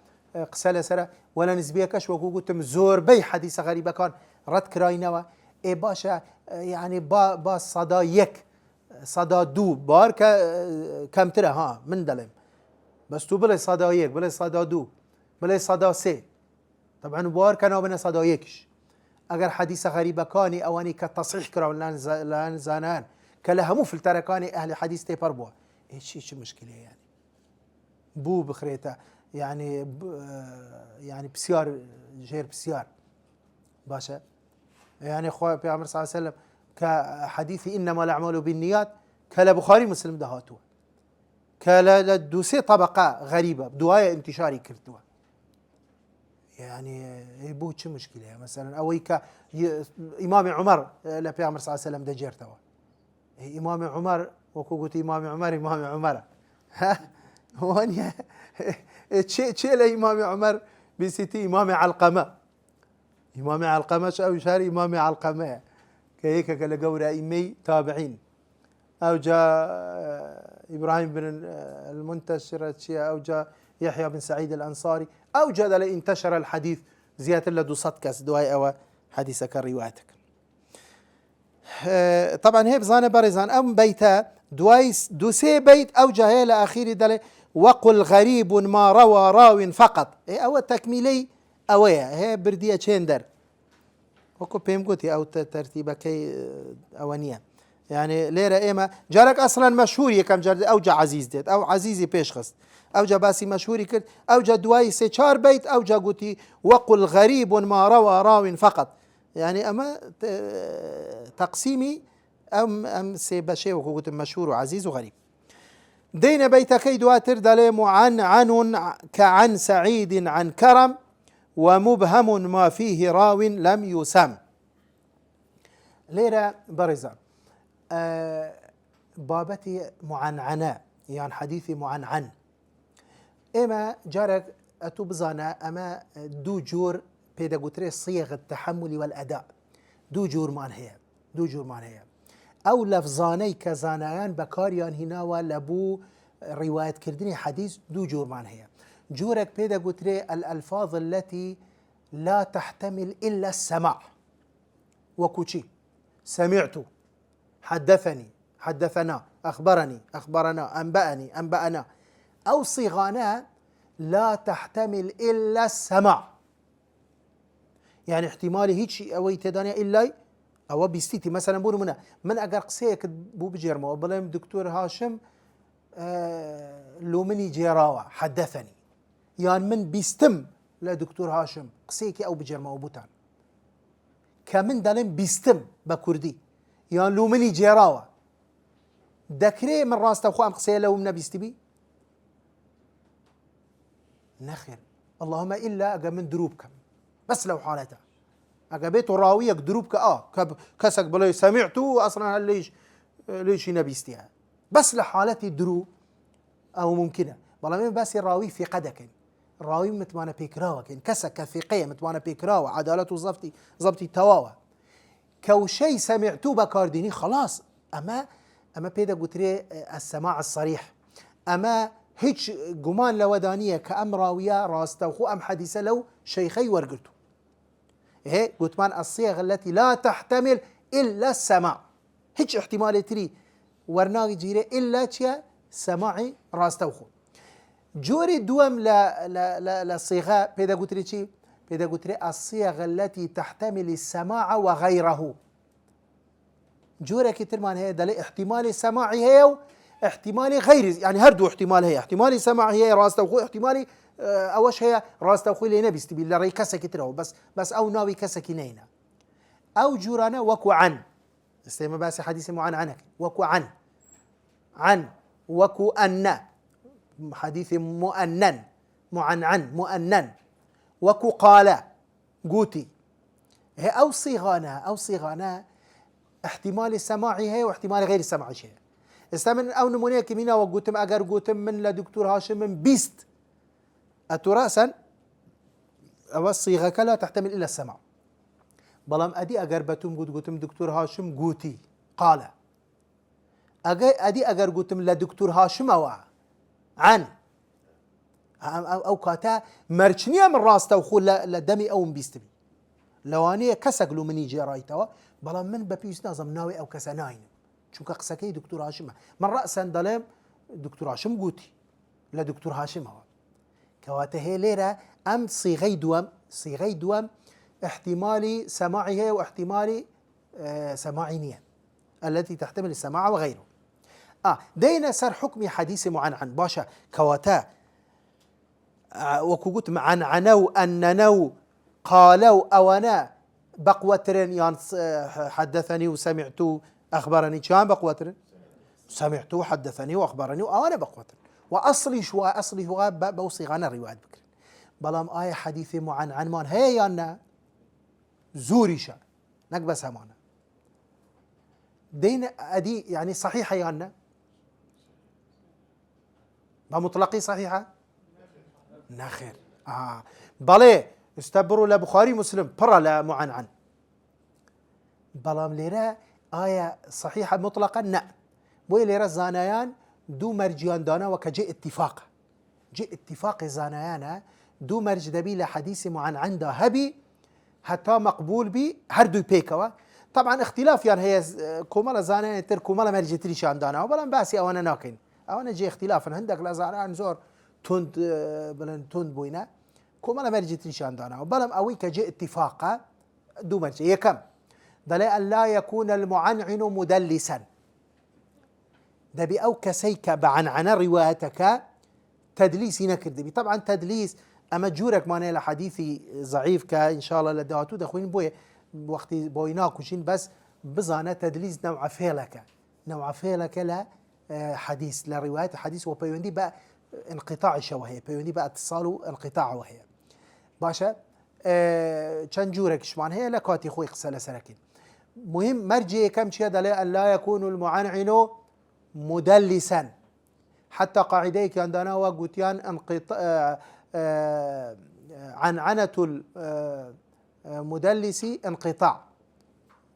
قسالة سرة ولا نسبية كش وقوتم زور بي حديث غريبة كان رد كراينوا إيه باشا يعني با صدا يك صدا دو بار كم ترى ها من دلم بس تو بلا صدا يك بلا صدا دو بلا صدا سي طبعا بار كانوا بنا صدا يكش اگر حديث غريبة كاني اواني كتصحيح كراو لان زانان كلهمو في التركاني اهل حديث تيبر بوا ايش مشكلة يعني بو بخريتا يعني بسيار جير بسيار باشا يعني اخويا بيعمر صلى الله عليه وسلم كحديث انما الاعمال بالنيات كلا بخاري مسلم دهاتوا كلا دوسي طبقه غريبه بدوايه انتشاري كرتوا يعني يبو شو مشكله مثلا او امام عمر لا بيعمر صلى الله عليه وسلم دجرتوا امام عمر وكو قلت امام عمر ها هون تشي لإمام عمر بسيتي إمام علقمة شو شاري إمام علقمة كهيك كالجورة إمي تابعين أو جاء إبراهيم بن المنتشر أو جاء يحيى بن سعيد الأنصاري أو جاء انتشر الحديث زيادة لدو صدكس دواي أو حديثك روايتك طبعا هي بزانة برزان أم بيتا دوايس دوسي بيت أو جاء إلى أخير دلي وقل غريب ما روى راو فقط أو تكميلي أويا هي بردية تشندر وكو بيم قوتي أو ترتيبكي أوانية يعني ليرة إيما جارك أصلا مشهور كم جارد أو جا عزيز ديت أو عزيزي بيشخص أو جا باسي مشهوري كرت أو جا دواي سيشار بيت أو جا قوتي وقل غريب ما روى راو فقط يعني أما تقسيمي أم سيبشي وكو قوتي مشهور وعزيز وغريب دين بيتكي دواتر دليم عن كعن سعيد عن كرم ومبهم ما فيه راو لم يسم ليرة برزة بابتي معنعنة يعني حديثي معنعن إما جارك أتوبزانا أما دو جور بيداغوتري صيغ التحمل والأداء دو جور مان هي أو لفظاني كزانيان بكاريان هنا ولبو رواية كردني حديث دو جور مان هي جورك بيدا قتري الألفاظ التي لا تحتمل إلا السماع وكوشي سمعت حدثني حدثنا أخبرني أخبرنا أنبأنا أو صيغانا لا تحتمل إلا السماع يعني احتمالي هيك شيء أو يتداني إلا أو بيستيتي مثلا بقول من أجر قصيك بو بجرمه وبلام دكتور هاشم لو مني جراوة حدثني يعني من بيستم لدكتور هاشم قصيكي أو بجرمه وبوتان كمن دالم بيستم بكردي يعني لو مني جراوة دكري من راس تبخو أم قصيه لو من بيستبي نخير اللهم إلا أجا من دروبكم بس لو حالتها أجا بيت راويك دروبك كسك بلاي سمعته أصلا ليش نبي استيها بس لحالتي دروب أو ممكنة بلا من بس الراوي في قدك الراوي متوانا بيكراوة كسك ثقية متوانا بيكراوة عدالته زبطي تواوة كو شيء سمعتوه بكارديني خلاص أما بيدا قتري السماع الصريح أما هيج جمان لودانية كأم راوية راستوخو أم حديثة لو شيخي ورقلتو هي قتمان الصيغ التي لا تحتمل إلا السماع هيج احتمال تري ورناغي جيري إلا تيا سماعي راستوخو جوري دوام لا صيغة بيدا قتري شي بيدا قتري الصيغ التي تحتمل السماع وغيره جوري كترمان هي دلي احتمال سماعي هي احتمالي غير يعني هردو احتمال هي احتمالي سماع هي راستوخو احتمالي اوش هي راستوخو لي نبي استبي لري كسك ترو بس او ناوي كسك نينا او جورانا وكو عن استيما بس حديث معن عنك وكو عن وكو ان حديث مؤنن معنعن مؤنن وكو قال قوتي هي او صيغانا احتمال السماعي هي واحتمال غير السماعي هي استمن او نمونيه كمينا وقوتم اگر قوتم من لدكتور هاشم من بيست اتراسا او الصيغه لا تحتمل الا السمع بلام ادي اگر بتم قوتم دكتور هاشم قوتي قال ادي اگر قوتم لدكتور هاشم او عن او كاتا مرشنيه من راسته وخول لدمي او بيستبي لوانيه كسقلو من يجي رايتوا بلام من ببيس نظم ناوي او كسناين چونکە قسەکەی دکتور هاشمە من رأسا دەڵێم دکتور هاشم گوتی لە دکتور هاشمەوە کەواتە هەیە لێرە ئەم صیغەی دووەم احتمالی سماعی هەیە و احتمالی سماعی نییە التي تحتمل السماع وغيره دينا سر حكم حديث معنعن باشا كواتا وكو قلت معنعنو أننو قالوا أونا بقوترن يعني حدثني وسمعتو أخبرني كان بقوتر سمعت وحدثني وأخبرني وأنا بقوتر وأصلي هو بوصيغانا الروايات بكر بلام آية حديث معنعن مان هي أنا زوريشا نقبس همانا دين أدي يعني صحيحة يانا بمطلقي صحيحة نخير بلي استبروا لبخاري مسلم برا لا معنعن بلام ليرا آية صحيحة مطلقا لا بوي ليرا زانيان دو مرجيان دانا وكجي اتفاق زانيانا دو مرج دبي لحديث معنعن دا هبي حتى مقبول بي هردو بيكوا طبعا اختلاف يعني هي كومالا زانيان تر كومالا مرج تريشان دانا وبلان باسي أوانا ناكين أوانا جي اختلافا عندك لا زانيان زور تند بلان تند بوينا كومالا مرج تريشان دانا وبلان أوي كجي اتفاقا دو مرج يكم دليل أن لا يكون المعنعن مدلسا دبي أو كسيك بعنعن روايتك تدليس نكردبي طبعا تدليس أما جورك ماني لحديثي ضعيف كإن شاء الله لدهاتو دخوين بوي وقت بويناك وشين بس بزانا تدليس نوع فيلك لا حديث لرواية حديث وبيوندي بقى انقطاع شوهية بيوندي بقى اتصاله انقطاع وهي باشا چند جورك شمان هي لكاتي خوي قسالة سركين مهم مرجي كم شيء دليل أن لا يكون المعنعن مدلسا حتى قاعديك عندنا وقتيان انقطاع عنعنة المدلس انقطاع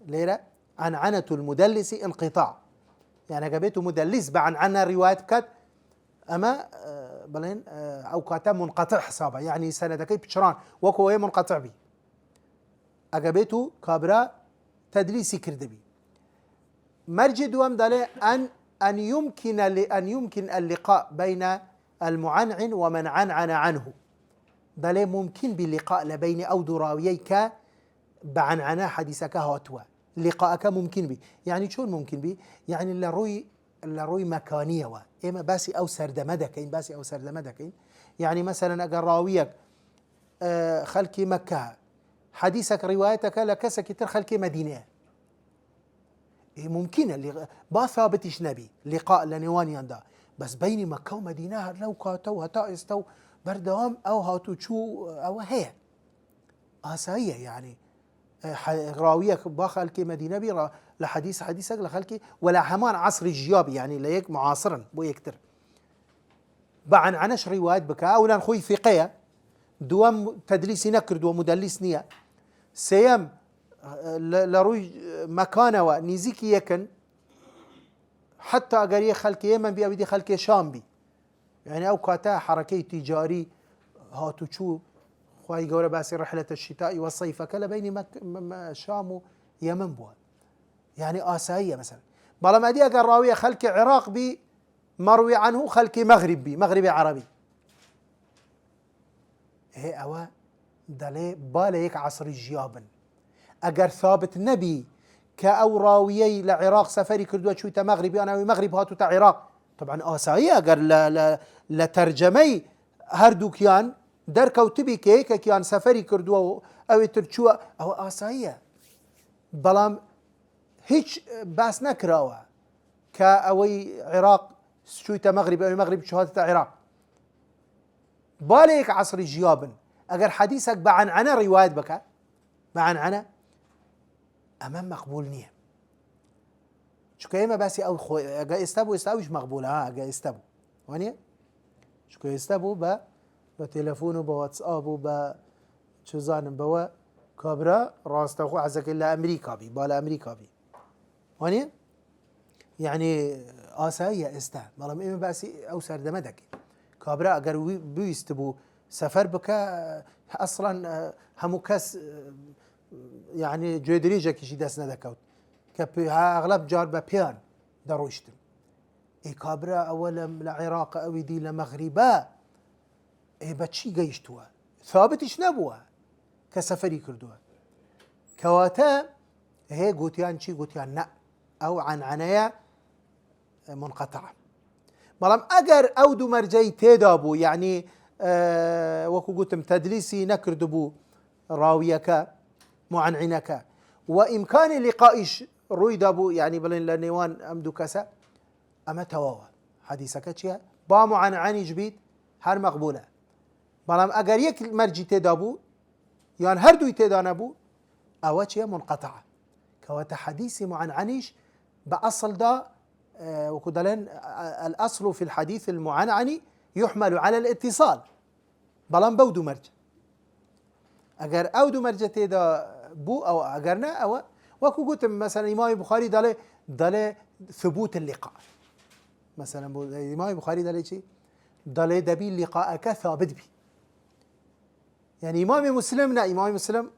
ليلة عنعنة المدلس انقطاع يعني جابته مدلس بعنعنة رواية كات أما بلين أو كاتا منقطع حسابه يعني سندكي بشران وكوه منقطع بي أجابته كابرا تدليسي كردبي مرجي دوام دالي أن يمكن اللقاء بين المعنعن ومن عنعن عنه دالي ممكن باللقاء لبين أو دراويك بعنعنا حديثك هاتوا لقاءك ممكن بي يعني شون ممكن بي يعني اللي روي مكانية إما باسي أو سردمدكين باسي أو سردمدكين يعني مثلا أجر راويك خلكي مكة حديثك روايتك لكسك تر خلكي مدينة ممكن اللي با ثابتش نبي لقاء لنواني عنده بس بين مكة ومدينة لو كاتوا هتا استو بردوام أو هاتو شو أو هي آساية يعني راويك باخلك مدينة بي لحديثك لخلك ولا همان عصر الجياب يعني ليك معاصرا بو يكتر بعن عنش روايات بك أو نخوي ثقية دوام تدليس نكرد ومدلس نية سيم لروي مكانه ونيزيكي يكن حتى أجري خلك يمن بي أبدي خلك شام بي يعني أو كاتا حركة تجاري هاتو شو خواهي قولة باسي رحلة الشتاء والصيف كلا بين شام ويمن بوا يعني آسائية مثلا بلا ما دي أقر راوية خلك عراق بي مروي عنه خلك مغرب بي مغربي عربي هي أوا دلي باليك عصر الجيابن أجر ثابت نبي كأو راويي لعراق سفري كردوا شو مغربي أنا مغرب هاتو تا عراق طبعا آسائية أجر لترجمي هردو كيان در كوتبي كيك كيان سفري كردوا أو ترشوا أو آسائية بلام هيج باس نكراوا كأوي عراق شو مغرب أو مغرب شو هذا عراق باليك عصر الجيابن أجر حديثك بعن عنا رواية بك بعن عنا أمام مقبول نية شو كيما باسي أو خو أجا استبوش مقبول أجا استبو وانية شو كي استبو بتلفونه بواتسابه شو زانم بوا كابرا راستخو عزك إلا أمريكا بي بالا أمريكا بي وانية يعني آسائية استا مالهم إما باسي أو سردمدك كابرا أجر بيستبو سفر بك أصلا همو كاس يعني جدريجك شي داس ندكوت أغلب جار ببيان دروشتم إيه كابرا أولا لعراق أو دي لمغربا إيه بتشي جيشتوا ثابتش نبوا كسفري كردوا كواتا هي قوتيان شي قوتيان نا أو عن عنايا منقطعة مالام أجر أو دو مرجي تدابو يعني وكو قلتم تدليسي نكردبو راويك معنعنك وإمكان لقائش روي دابو يعني بلين لنيوان أمدو كسا أما تواوا حديثك تشيها با معنعني جبيت هر مقبولة بلام أجر يك مرجي تدابو يعني هردو تدانبو أو تشيها منقطعة كوات حديثي معنعنيش بأصل دا وكدلين الأصل في الحديث المعنعني يحمل على الاتصال بلان بودو مرج اگر اودو مرج تيدا بو او اگرنا او وكو قلت مثلا امام البخاري داله ثبوت اللقاء مثلا امام البخاري داله شيء داله دبي لقاءك ثابت بي يعني امام مسلم نا امام مسلم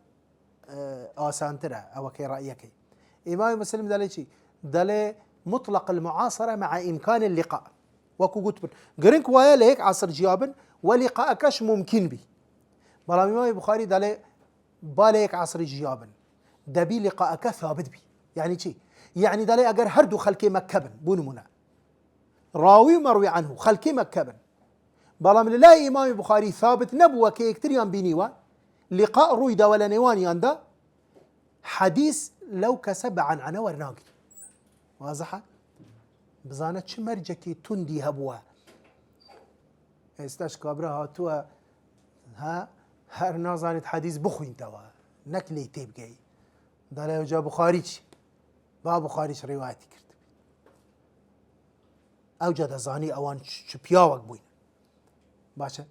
آسانتره او كي رأيك امام مسلم داله شيء داله مطلق المعاصرة مع إمكان اللقاء وكو قلت قرنك ويا ليك عصر جيابن ولقاءكش ممكن بي بلا إمام البخاري دالي باليك عصر جيابن دبي لقاءك ثابت بي يعني شي يعني دالي أجر هردو خلكي مكبن بونمنا راوي مروي عنه خلكي مكبن بلا من لا إمام البخاري ثابت نبوة كي يكتريان بينيوا لقاء رويدا ولا نيوان ياندا حديث لو كسب عن عنا ورناقي واضحة بزانت شو مرجكي تندي هبوا استاش كابرا هاتوا ها هر نازانت حديث بخوين توا نكلي تيب جاي دالا جا بخاريش با بخاريش روايتي كرت او جا زاني اوان شبياوك بوين باشا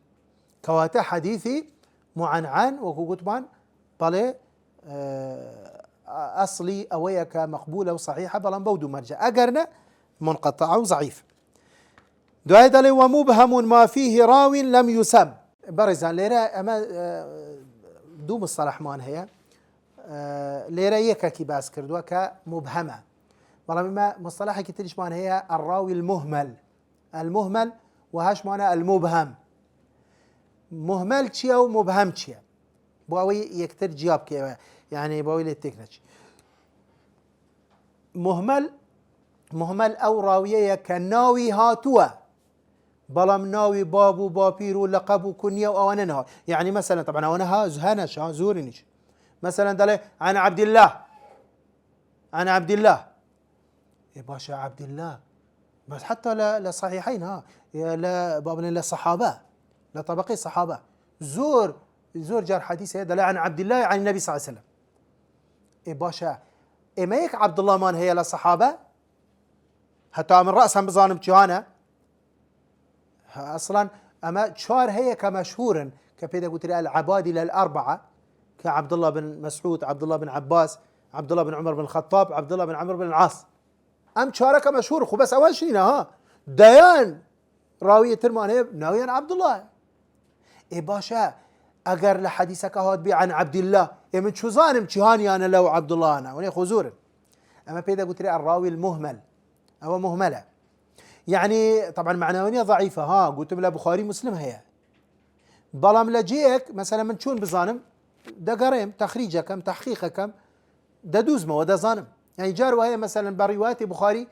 كواتا حديثي معنعن وكو قطبان بالي اصلي اويك مقبوله وصحيحه بلان بودو مرجع اقرنا منقطعه وضعيف دعاء دالي ومبهم ما فيه راو لم يسم برزان ليرا اما دو مصطلح مان هي ليرا يكا كي باس كردوا كمبهمه بلان ما مصطلح كي تريش مان هي الراوي المهمل وهاش معنى المبهم مهمل تشيا ومبهم تشيا بواوي يكتر جياب كي يعني بواوي للتكنش مهمل او راويه كناوي هاتوا بلام ناوي بابو بابيرو لقبو كنيا وانا يعني مثلا طبعا انا زهنش زورنيش مثلا دله عن عبد الله يا باشا عبد الله بس حتى لصحيحين لا بابنا للصحابه لطبقي صحابة زور جار حديث هذا عن عبد الله عن النبي صلى الله عليه وسلم. إيه باشا إما هيك عبد الله مان هي للصحابة حتى من رأسهم بظانم جهانا أصلا أما شار هي كمشهورا كبيدا قلت لي العبادلة الأربعة كعبد الله بن مسعود، عبد الله بن عباس، عبد الله بن عمر بن الخطاب، عبد الله بن عمرو بن العاص. أم شارك مشهور خو بس أول شيء ها ديان راوية ترمان هي ناويا عبد الله. إيه باشا أجر لحديثك هاد بي عن عبد الله إيه من شو ظانم جهاني أنا لو عبد الله أنا وني خزورا. أما بيدا قلت لي الراوي المهمل أو مهملة يعني طبعا معنوية ضعيفة ها قلت له بخاري مسلم هي بلام لجيك مثلا من شون بظانم ده قريم تخريجه كم تحقيقه كم ده دوزمه وده ظانم يعني جار وهي مثلا برواية بخاري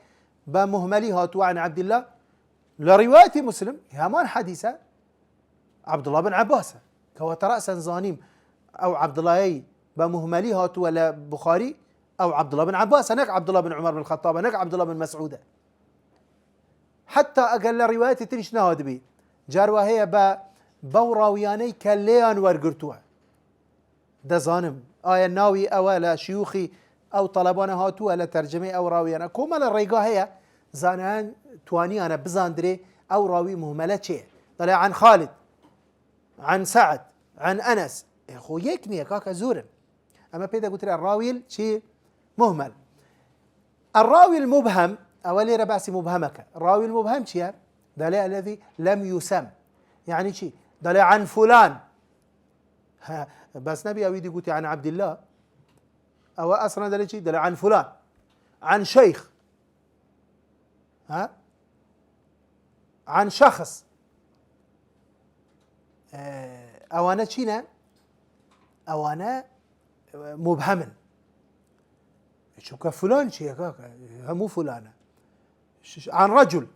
بمهملي هاتوا عن عبد الله لرواية مسلم همان حديثة عبد الله بن عباس كوات رأسا ظانيم أو عبد الله بمهملي هاتوا ولا بخاري أو عبد الله بن عباس هناك عبد الله بن عمر بن الخطاب هناك عبد الله بن مسعود حتى أقل رواية تريش نهاد بي جار وهي بوراوياني كليان ورقرتوها ده ظانم آية ناوي أولا شيوخي أو طلبانا هاتوا ولا ترجمة أو راويانا كومال الرقا هي زانان تواني أنا بزاندري أو راوي مهملة شيء طلع عن خالد عن سعد عن أنس أخو يكني كاكا زورا. أما بيدا قلت لي الراوي شيء مهمل. الراوي المبهم أولي رباسي مبهمك الراوي المبهم شيء دليل الذي لم يسم يعني شيء دليل عن فلان بس نبي أويدي قلت عن عبد الله أو أصلا دليل شيء دليل عن فلان عن شيخ عن شخص أو أنا شينا أو أنا مبهما شو كفلان شيء كاكا مو فلانة عن رجل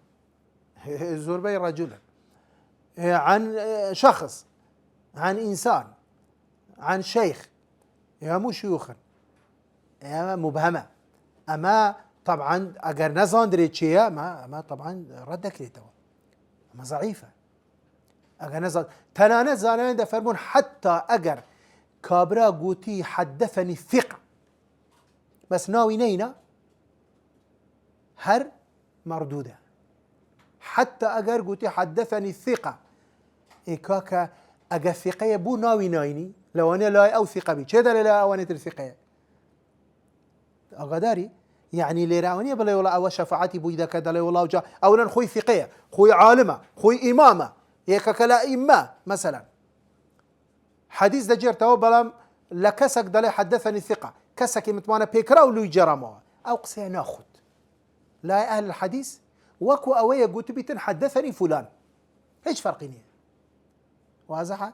زور بي رجلا عن شخص عن إنسان عن شيخ يا مو شيوخا يا مبهمة. أما طبعا أجر نزان دريتشيا ما طبعا ردك لي توا ما ضعيفة أجر نزان تنانا زانان دفرمون حتى أجر كابرا قوتي حدثني الثقة بس ناوي نينا هر مردودة حتى أجر قوتي حدثني الثقة إيكاكا أجر ثقة بو ناوي نايني لو أنا لا أو ثقة بي كذا لا أواني الثقة أقداري يعني ليراوني بلا والله أو شفاعتي بو إذا كذا لا والله جا أولا خوي ثقة خوي عالمة خوي إمامة يكاكا لا إما مثلا حديث دجير تو بلام لكسك دلي حدثني الثقة كسك متوانا بيكرا ولو يجرموا أو قصي ناخد لا أهل الحديث وكو أوية قلت بيتن حدثني فلان ايش فرقيني واضحة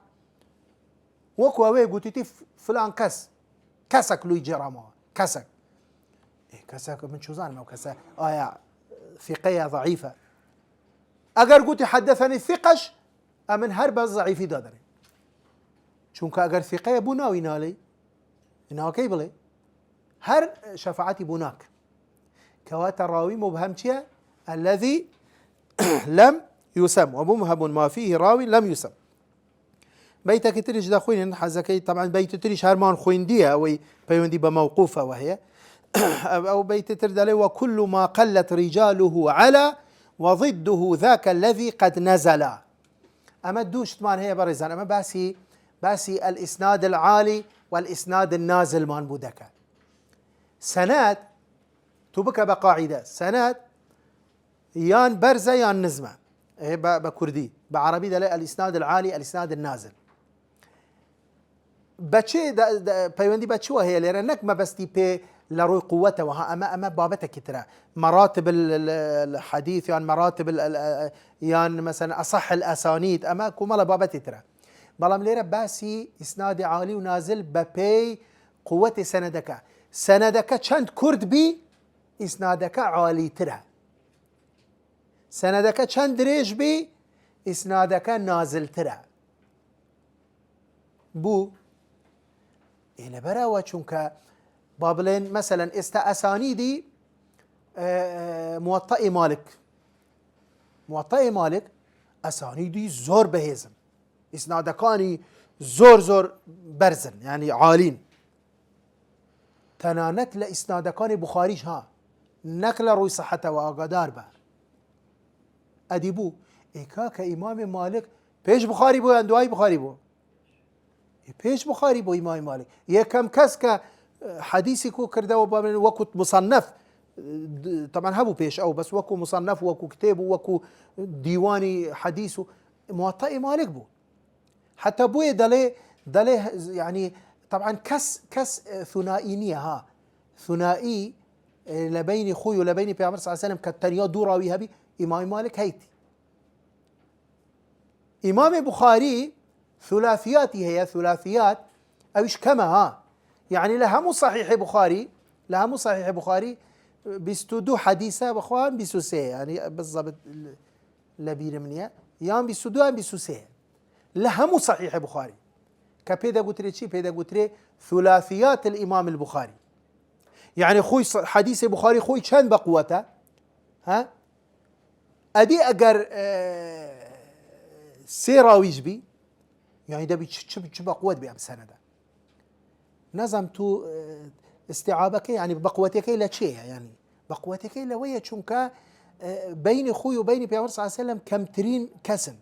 وكو أوية قلت فلان كسك لو يجرموا كسك إيه كسك من شو زان ما كسك ثقية ضعيفة أجر قلت حدثني الثقش أمن هرب ضعيف دادري چونك اگر ثقه بو ناوي نالي انه كي بلي هر شفاعتي بوناك كوات الراوي مبهم تيا الذي لم يسم ومبهم ما فيه راوي لم يسم. بيتك تريش دا خوين حزكي طبعا بيت تريش هرمان خوين ديها او بيوندي بموقوفة وهي او بيت تردالي وكل ما قلت رجاله على وضده ذاك الذي قد نزل. اما دوش طبعا هي برزان اما باسي الإسناد العالي والإسناد النازل مان بودكا سناد تبك بقاعدة سناد يان برزة يان نزمة بكردي بعربي ده الإسناد العالي الإسناد النازل بچه بيوندي بچوا هي لأنك ما بستي بي لروي قوته وها أما بابتك ترى مراتب الحديث يعني مراتب يعني مثلا أصح الأسانيد أما كمال بابتك ترى بلام ليرة باسي إسناد عالي ونازل ببي قوة سندك چند كرد بي إسنادك عالي ترى سندك چند ريش بي إسنادك نازل ترى بو إلى براوة چونك بابلين مثلا أسانيدي موطئ مالك أسانيدي زور بهزم ئیسنادەکانی زۆر بەرزن یعنی عالین تەنانەت لە ئیسنادەکانی بوخاریش ها نەک لە ڕووی سەحەتەوە ئاگادار بە ئەدی بوو ئێکا کە ئیمامی مالک پێش بوخاری بوو یان دوای بوخاری بوو پێش بوخاری بۆ ئیمامی مالک یەکەم کەس کە حەدیثی کۆ کردەوە وەکو مصنف طبعا هەبوو پێش ئەو بەس وەکو مصنف وەکو کتێب و وەکو دیوانی حەدیث و موەطەئی مالک بوو حتى بوي دلي يعني طبعا كس ثنائي نية ها ثنائي لبين خوي ولبين بيعمر صلى الله عليه وسلم كالتنيا دوراوي هبي إمام مالك هيتي إمام بخاري ثلاثياتي هي ثلاثيات أوش كما ها يعني لها مو صحيح بخاري بيستودو حديثة بخوان بيسوسي يعني بالضبط لبير منيا يام بيستودو يام بيسوسي لهم صحيح بخاري كبيدا قتري شي بيدا قتري ثلاثيات الإمام البخاري يعني خوي حديث بخاري خوي كان بقوته ها أدي أجر سيراويج بي يعني ده شو بقوت بي بسنده نظم تو استيعابك يعني بقوتك لا شيء يعني بقوتك لا ويا شونكا بين خوي وبين بيعمر صلى الله عليه وسلم كم ترين كسن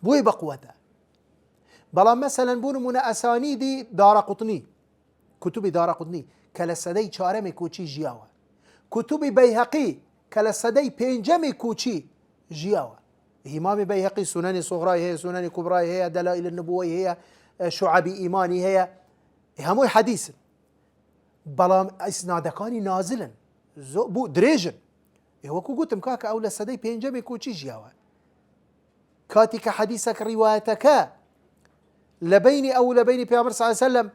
بوي بقوته بلا مثلا بون من اسانيدي دار قطني كتب دار قطني كالسدي چارم کوچی جیاوه كتب بيهقي كالسدي پنجم کوچی جیاوه امام بيهقي سنن صغرى هي سنن كبرى هي دلائل النبوة هي شعب ايماني هي همو حديث بلا اسنادكاني نازلا بو دريجن وكو قلتم كاك او لسدي پنجم کوچی جیاوه كاتك حديثك روايتك لبيني او لبيني بيامر صلى الله عليه وسلم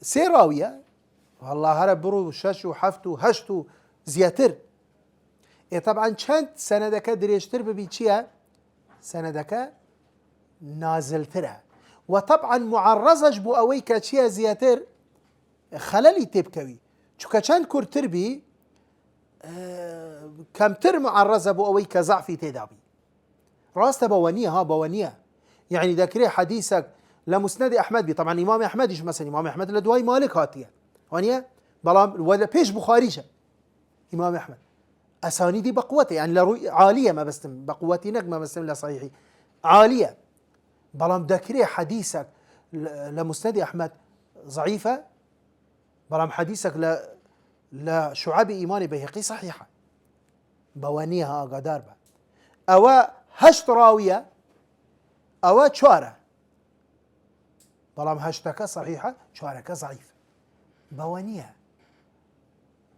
سيراويه والله هرب برو شش وحفت وهشت زياتر طبعا كانت سندك دريشتر ببيتشيا سندك نازلترها وطبعا معرزج بو اويكا تشيا زياتر خللي تبكوي شو كان كورتر بي كم تر معرزه بو اويكا ضعفي تدابي راسته بوانيه ها بوانيه يعني ذكري حديثك لمسند احمد بي طبعا امام احمد ايش مثلا امام احمد لدواي مالك هاتيه وانيه بلام ولا بيش بخاريشه امام احمد اسانيدي بقوته يعني عاليه ما بس بقوتي نجمه بس لا صحيحي عاليه بلام ذكري حديثك لمسند احمد ضعيفه بلام حديثك لا شعب ايمان بيهقي صحيحه بوانيها قدار او هشت راويه او چواره بلام هشتك صحيحه چوارك ضعيف بوانيه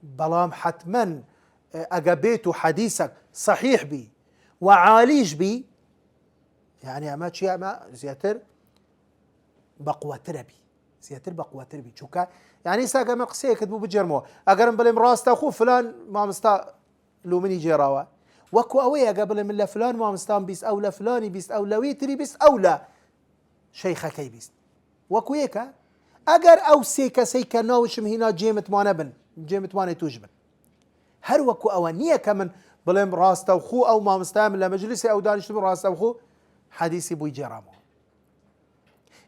بلام حتما اجابيتو حديثك صحيح بي وعاليج بي يعني اما شيء ما زياتر بقوتر بي زياتر بقوتر بي چوكا يعني ساقا ما قصيه كتبوا بجرمو اقرم بلم راستا خو فلان ما مستا لومني جيراوا وكو اوي قبل من فلان ما مستان بيس او فلاني بيس او ويتري بيس او لا شيخك بيس وكو يكا اگر او سيكا ناوشم هنا جيمت ما نبن جيمت ما توجبن هر وكو اوانيه كمن بلم راستا خو او ما مستان لا مجلسي او دانش راستا خو حديثي بو جرامو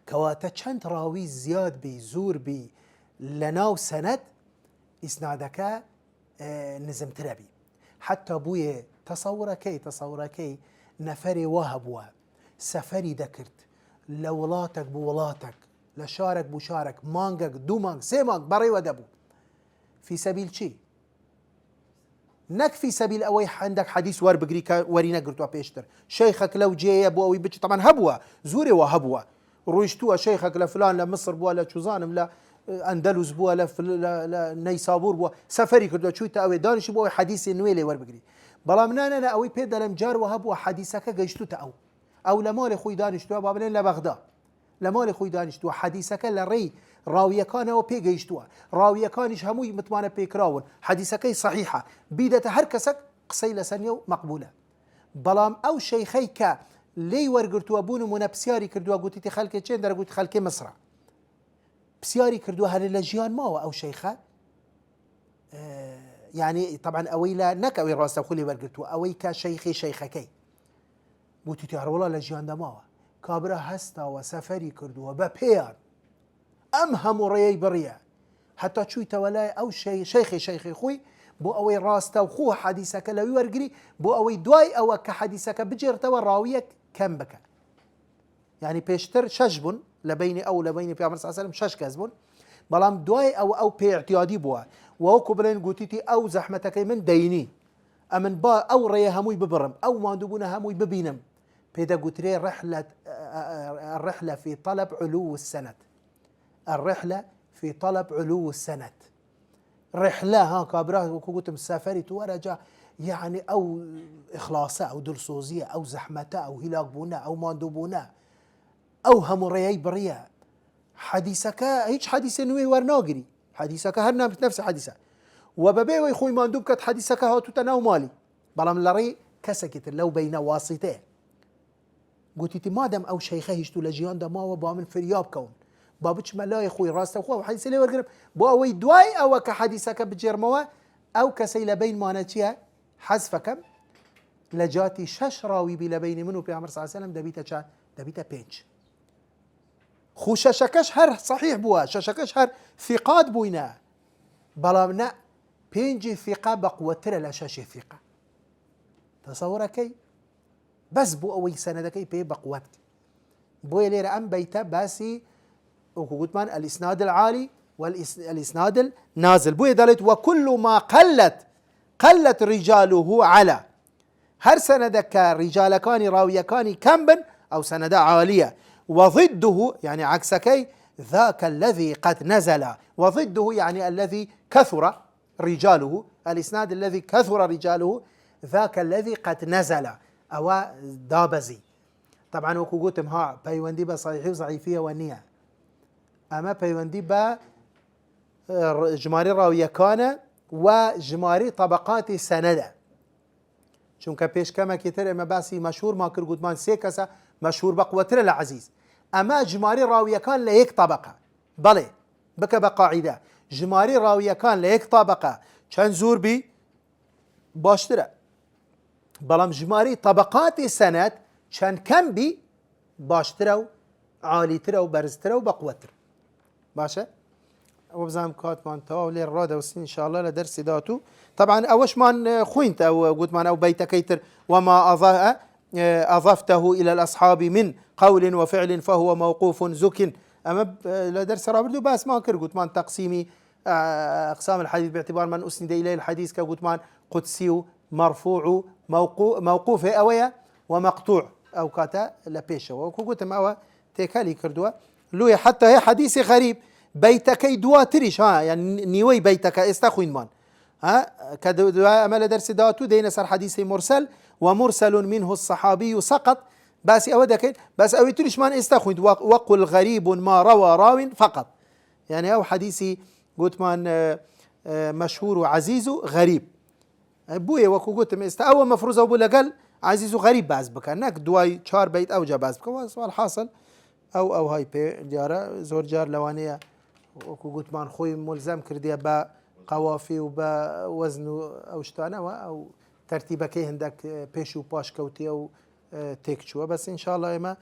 كواتا چند راوي زياد بي زور بي لناو سند اسنادك نزم تربي حتى بويه تصوركي نفري وهبوا سفري دكرت لولاتك بولاتك لشارك بشارك مانجك دو مانج سي مانج بري ودبو في سبيل شي نك في سبيل اوي عندك حديث ور بقريكا ورينا قرتوا بيشتر شيخك لو جي ابو اوي بتش طبعا هبوا زوري وهبوا رويشتوا شيخك لفلان لمصر بوا لتشوزانم لا اندلس بوا لا نيسابور بوا سفري كردو شويتا اوي دانش بوا حديث نويلي ور بقري بلا منانا اوي بيدلم جار وهبوا حديثك قيشتو او لمال خوي دانشتو بابلين لبغداد لمال خوي دانشتو حديثك لري راويه كان او بي قيشتو راويه كانش همو متمانه بيكراون حديثك صحيحه بيدته هركسك قصيله سنيو مقبوله بلام او شيخيك لي ورغرتو ابون من بسياري كردوا قلتي خلك چين در قلت خلك مصر بسياري كردوا هل لجيان ما او شيخه يعني طبعا اويلا نك اوي راس خلي ورغرتو اوي كشيخي شيخكي قلت تعرف والله لجيان دماوه كابرا هستا وسفري كردو وببيان أمهم ريي بريا حتى شوي تولاي أو شيخي خوي بو أوي راستا وخوه حديثك لو يورقري بو أوي دواي أو كحديثك بجرت وراويك كم بك يعني بيشتر شجبن لبيني أو لبيني في عمر صلى الله عليه وسلم شش كذبن بلام دواي أو بي اعتيادي بوا وهو بلين قوتيتي أو زحمتك من ديني أمن با أو ريا هموي ببرم أو ما دبونا هموي ببينم بيدا قوتري الرحلة في طلب علو السند الرحلة في طلب علو السند رحلة ها كابراه وكوكوت مسافري تورجا يعني أو إخلاصة أو دلسوزية أو زحمة أو هلاك بونا أو ماندوبونا أو همريي بريا حديثك هيج حديث نوي ورناقري حديثك هرنا نفس حديثه وببي ويخوي ماندوب كت حديثك هاتو تناو مالي بلام لري كسكت لو بين واسطين قلت مادام أو شيخه يشتو لجيان دا ما وبا من فرياب كون بابتش ما لا يا اخوي راسته اخوه وحديث لي ورقرب بو اوي دواي او كحديثك بجرموا او كسيل بين مانتيا حذفك لجاتي شش راوي بلا بين منه بيعمر صلى الله عليه وسلم دبيتا بينج خو ششكش هر صحيح بوا ششكش هر ثقات بوينا بلا بينج ثقه بقوتر لا شاشه ثقه تصوركي بس بو اوي سندكي بي بقوتك بو لير ام بيتا باسي وقلت من الإسناد العالي والإسناد النازل بوي دلت وكل ما قلت رجاله على هر سندك رجال كان راوية كان كمبن أو سند عالية وضده يعني عكسكي ذاك الذي قد نزل وضده يعني الذي كثر رجاله الإسناد الذي كثر رجاله ذاك الذي قد نزل أو دابزي طبعا وكو قلتم ها بيوندي بصحيح وضعيفية ونية أما بيوندي با جماري راوية كان وجماري طبقات سندة چونك پیش كما كتر اما باسي مشهور ما كر قدمان سي كسا مشهور بقوتر العزيز أما جماري راوية كان ليك طبقة بلي بك بقاعدة جماري راوية كان ليك طبقة چند زور بي باشترة بلام جماري طبقات سند چند كم بي باشترة عاليتر وبرزتر وبقوتر باشا وبزام كاتمان توا ولي الرادة والسين إن شاء الله لدرس داتو طبعا أوش مان خوينت أو قلت مان أو بيتكيتر وما أضفته إلى الأصحاب من قول وفعل فهو موقوف زك أما لدرس رابردو بس ما كر قلت مان تقسيمي أقسام الحديث باعتبار من أسند إليه الحديث كقلت مان قدسي مرفوع موقوف أويا ومقطوع أو كاتا لبيشة وقلت ما أو تكالي كردوا لو حتى هي حديث غريب بيتكي دواتريش ها يعني نيوي بيتك استخوين مان ها كدوا أمل درس داتو دين صار حديث مرسل ومرسل منه الصحابي سقط بس أودك بس أويتريش مان استخوين وقل غريب ما روى راو فقط يعني أو حديثي قلت مان مشهور وعزيز غريب بوي وكو قلت أول مفروض أبو لقل عزيز غريب باز بك هناك دواي شار بيت أو جباز بك والسؤال حاصل أو هاي بي جارة زور جار لوانية وكو قلت مان خوي ملزم كرديا با قوافي وبا وزن أو شتانا أو ترتيبك هندك بيشو باش كوتي أو تكشوا بس إن شاء الله إما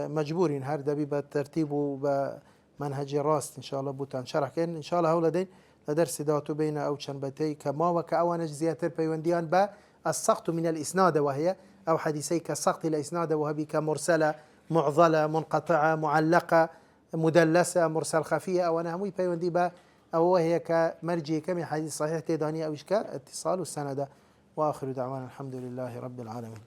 مجبورين هر دبي بالترتيب وبمنهج راست إن شاء الله بوتان شرح كين إن شاء الله هؤلاء لدرس داتو بين أو شنبتي كما وكأوانج زياتر بيونديان با السقط من الإسناد وهي أو حديثي كالسقط إلى إسناد وهبي كمرسلة معضلة منقطعة معلقة مدلسة مرسل خفية أو أنا هموي بيوندي با أو هي كمرجي كم حديث صحيح تيداني أو إشكا اتصال السند وآخر دعوانا الحمد لله رب العالمين.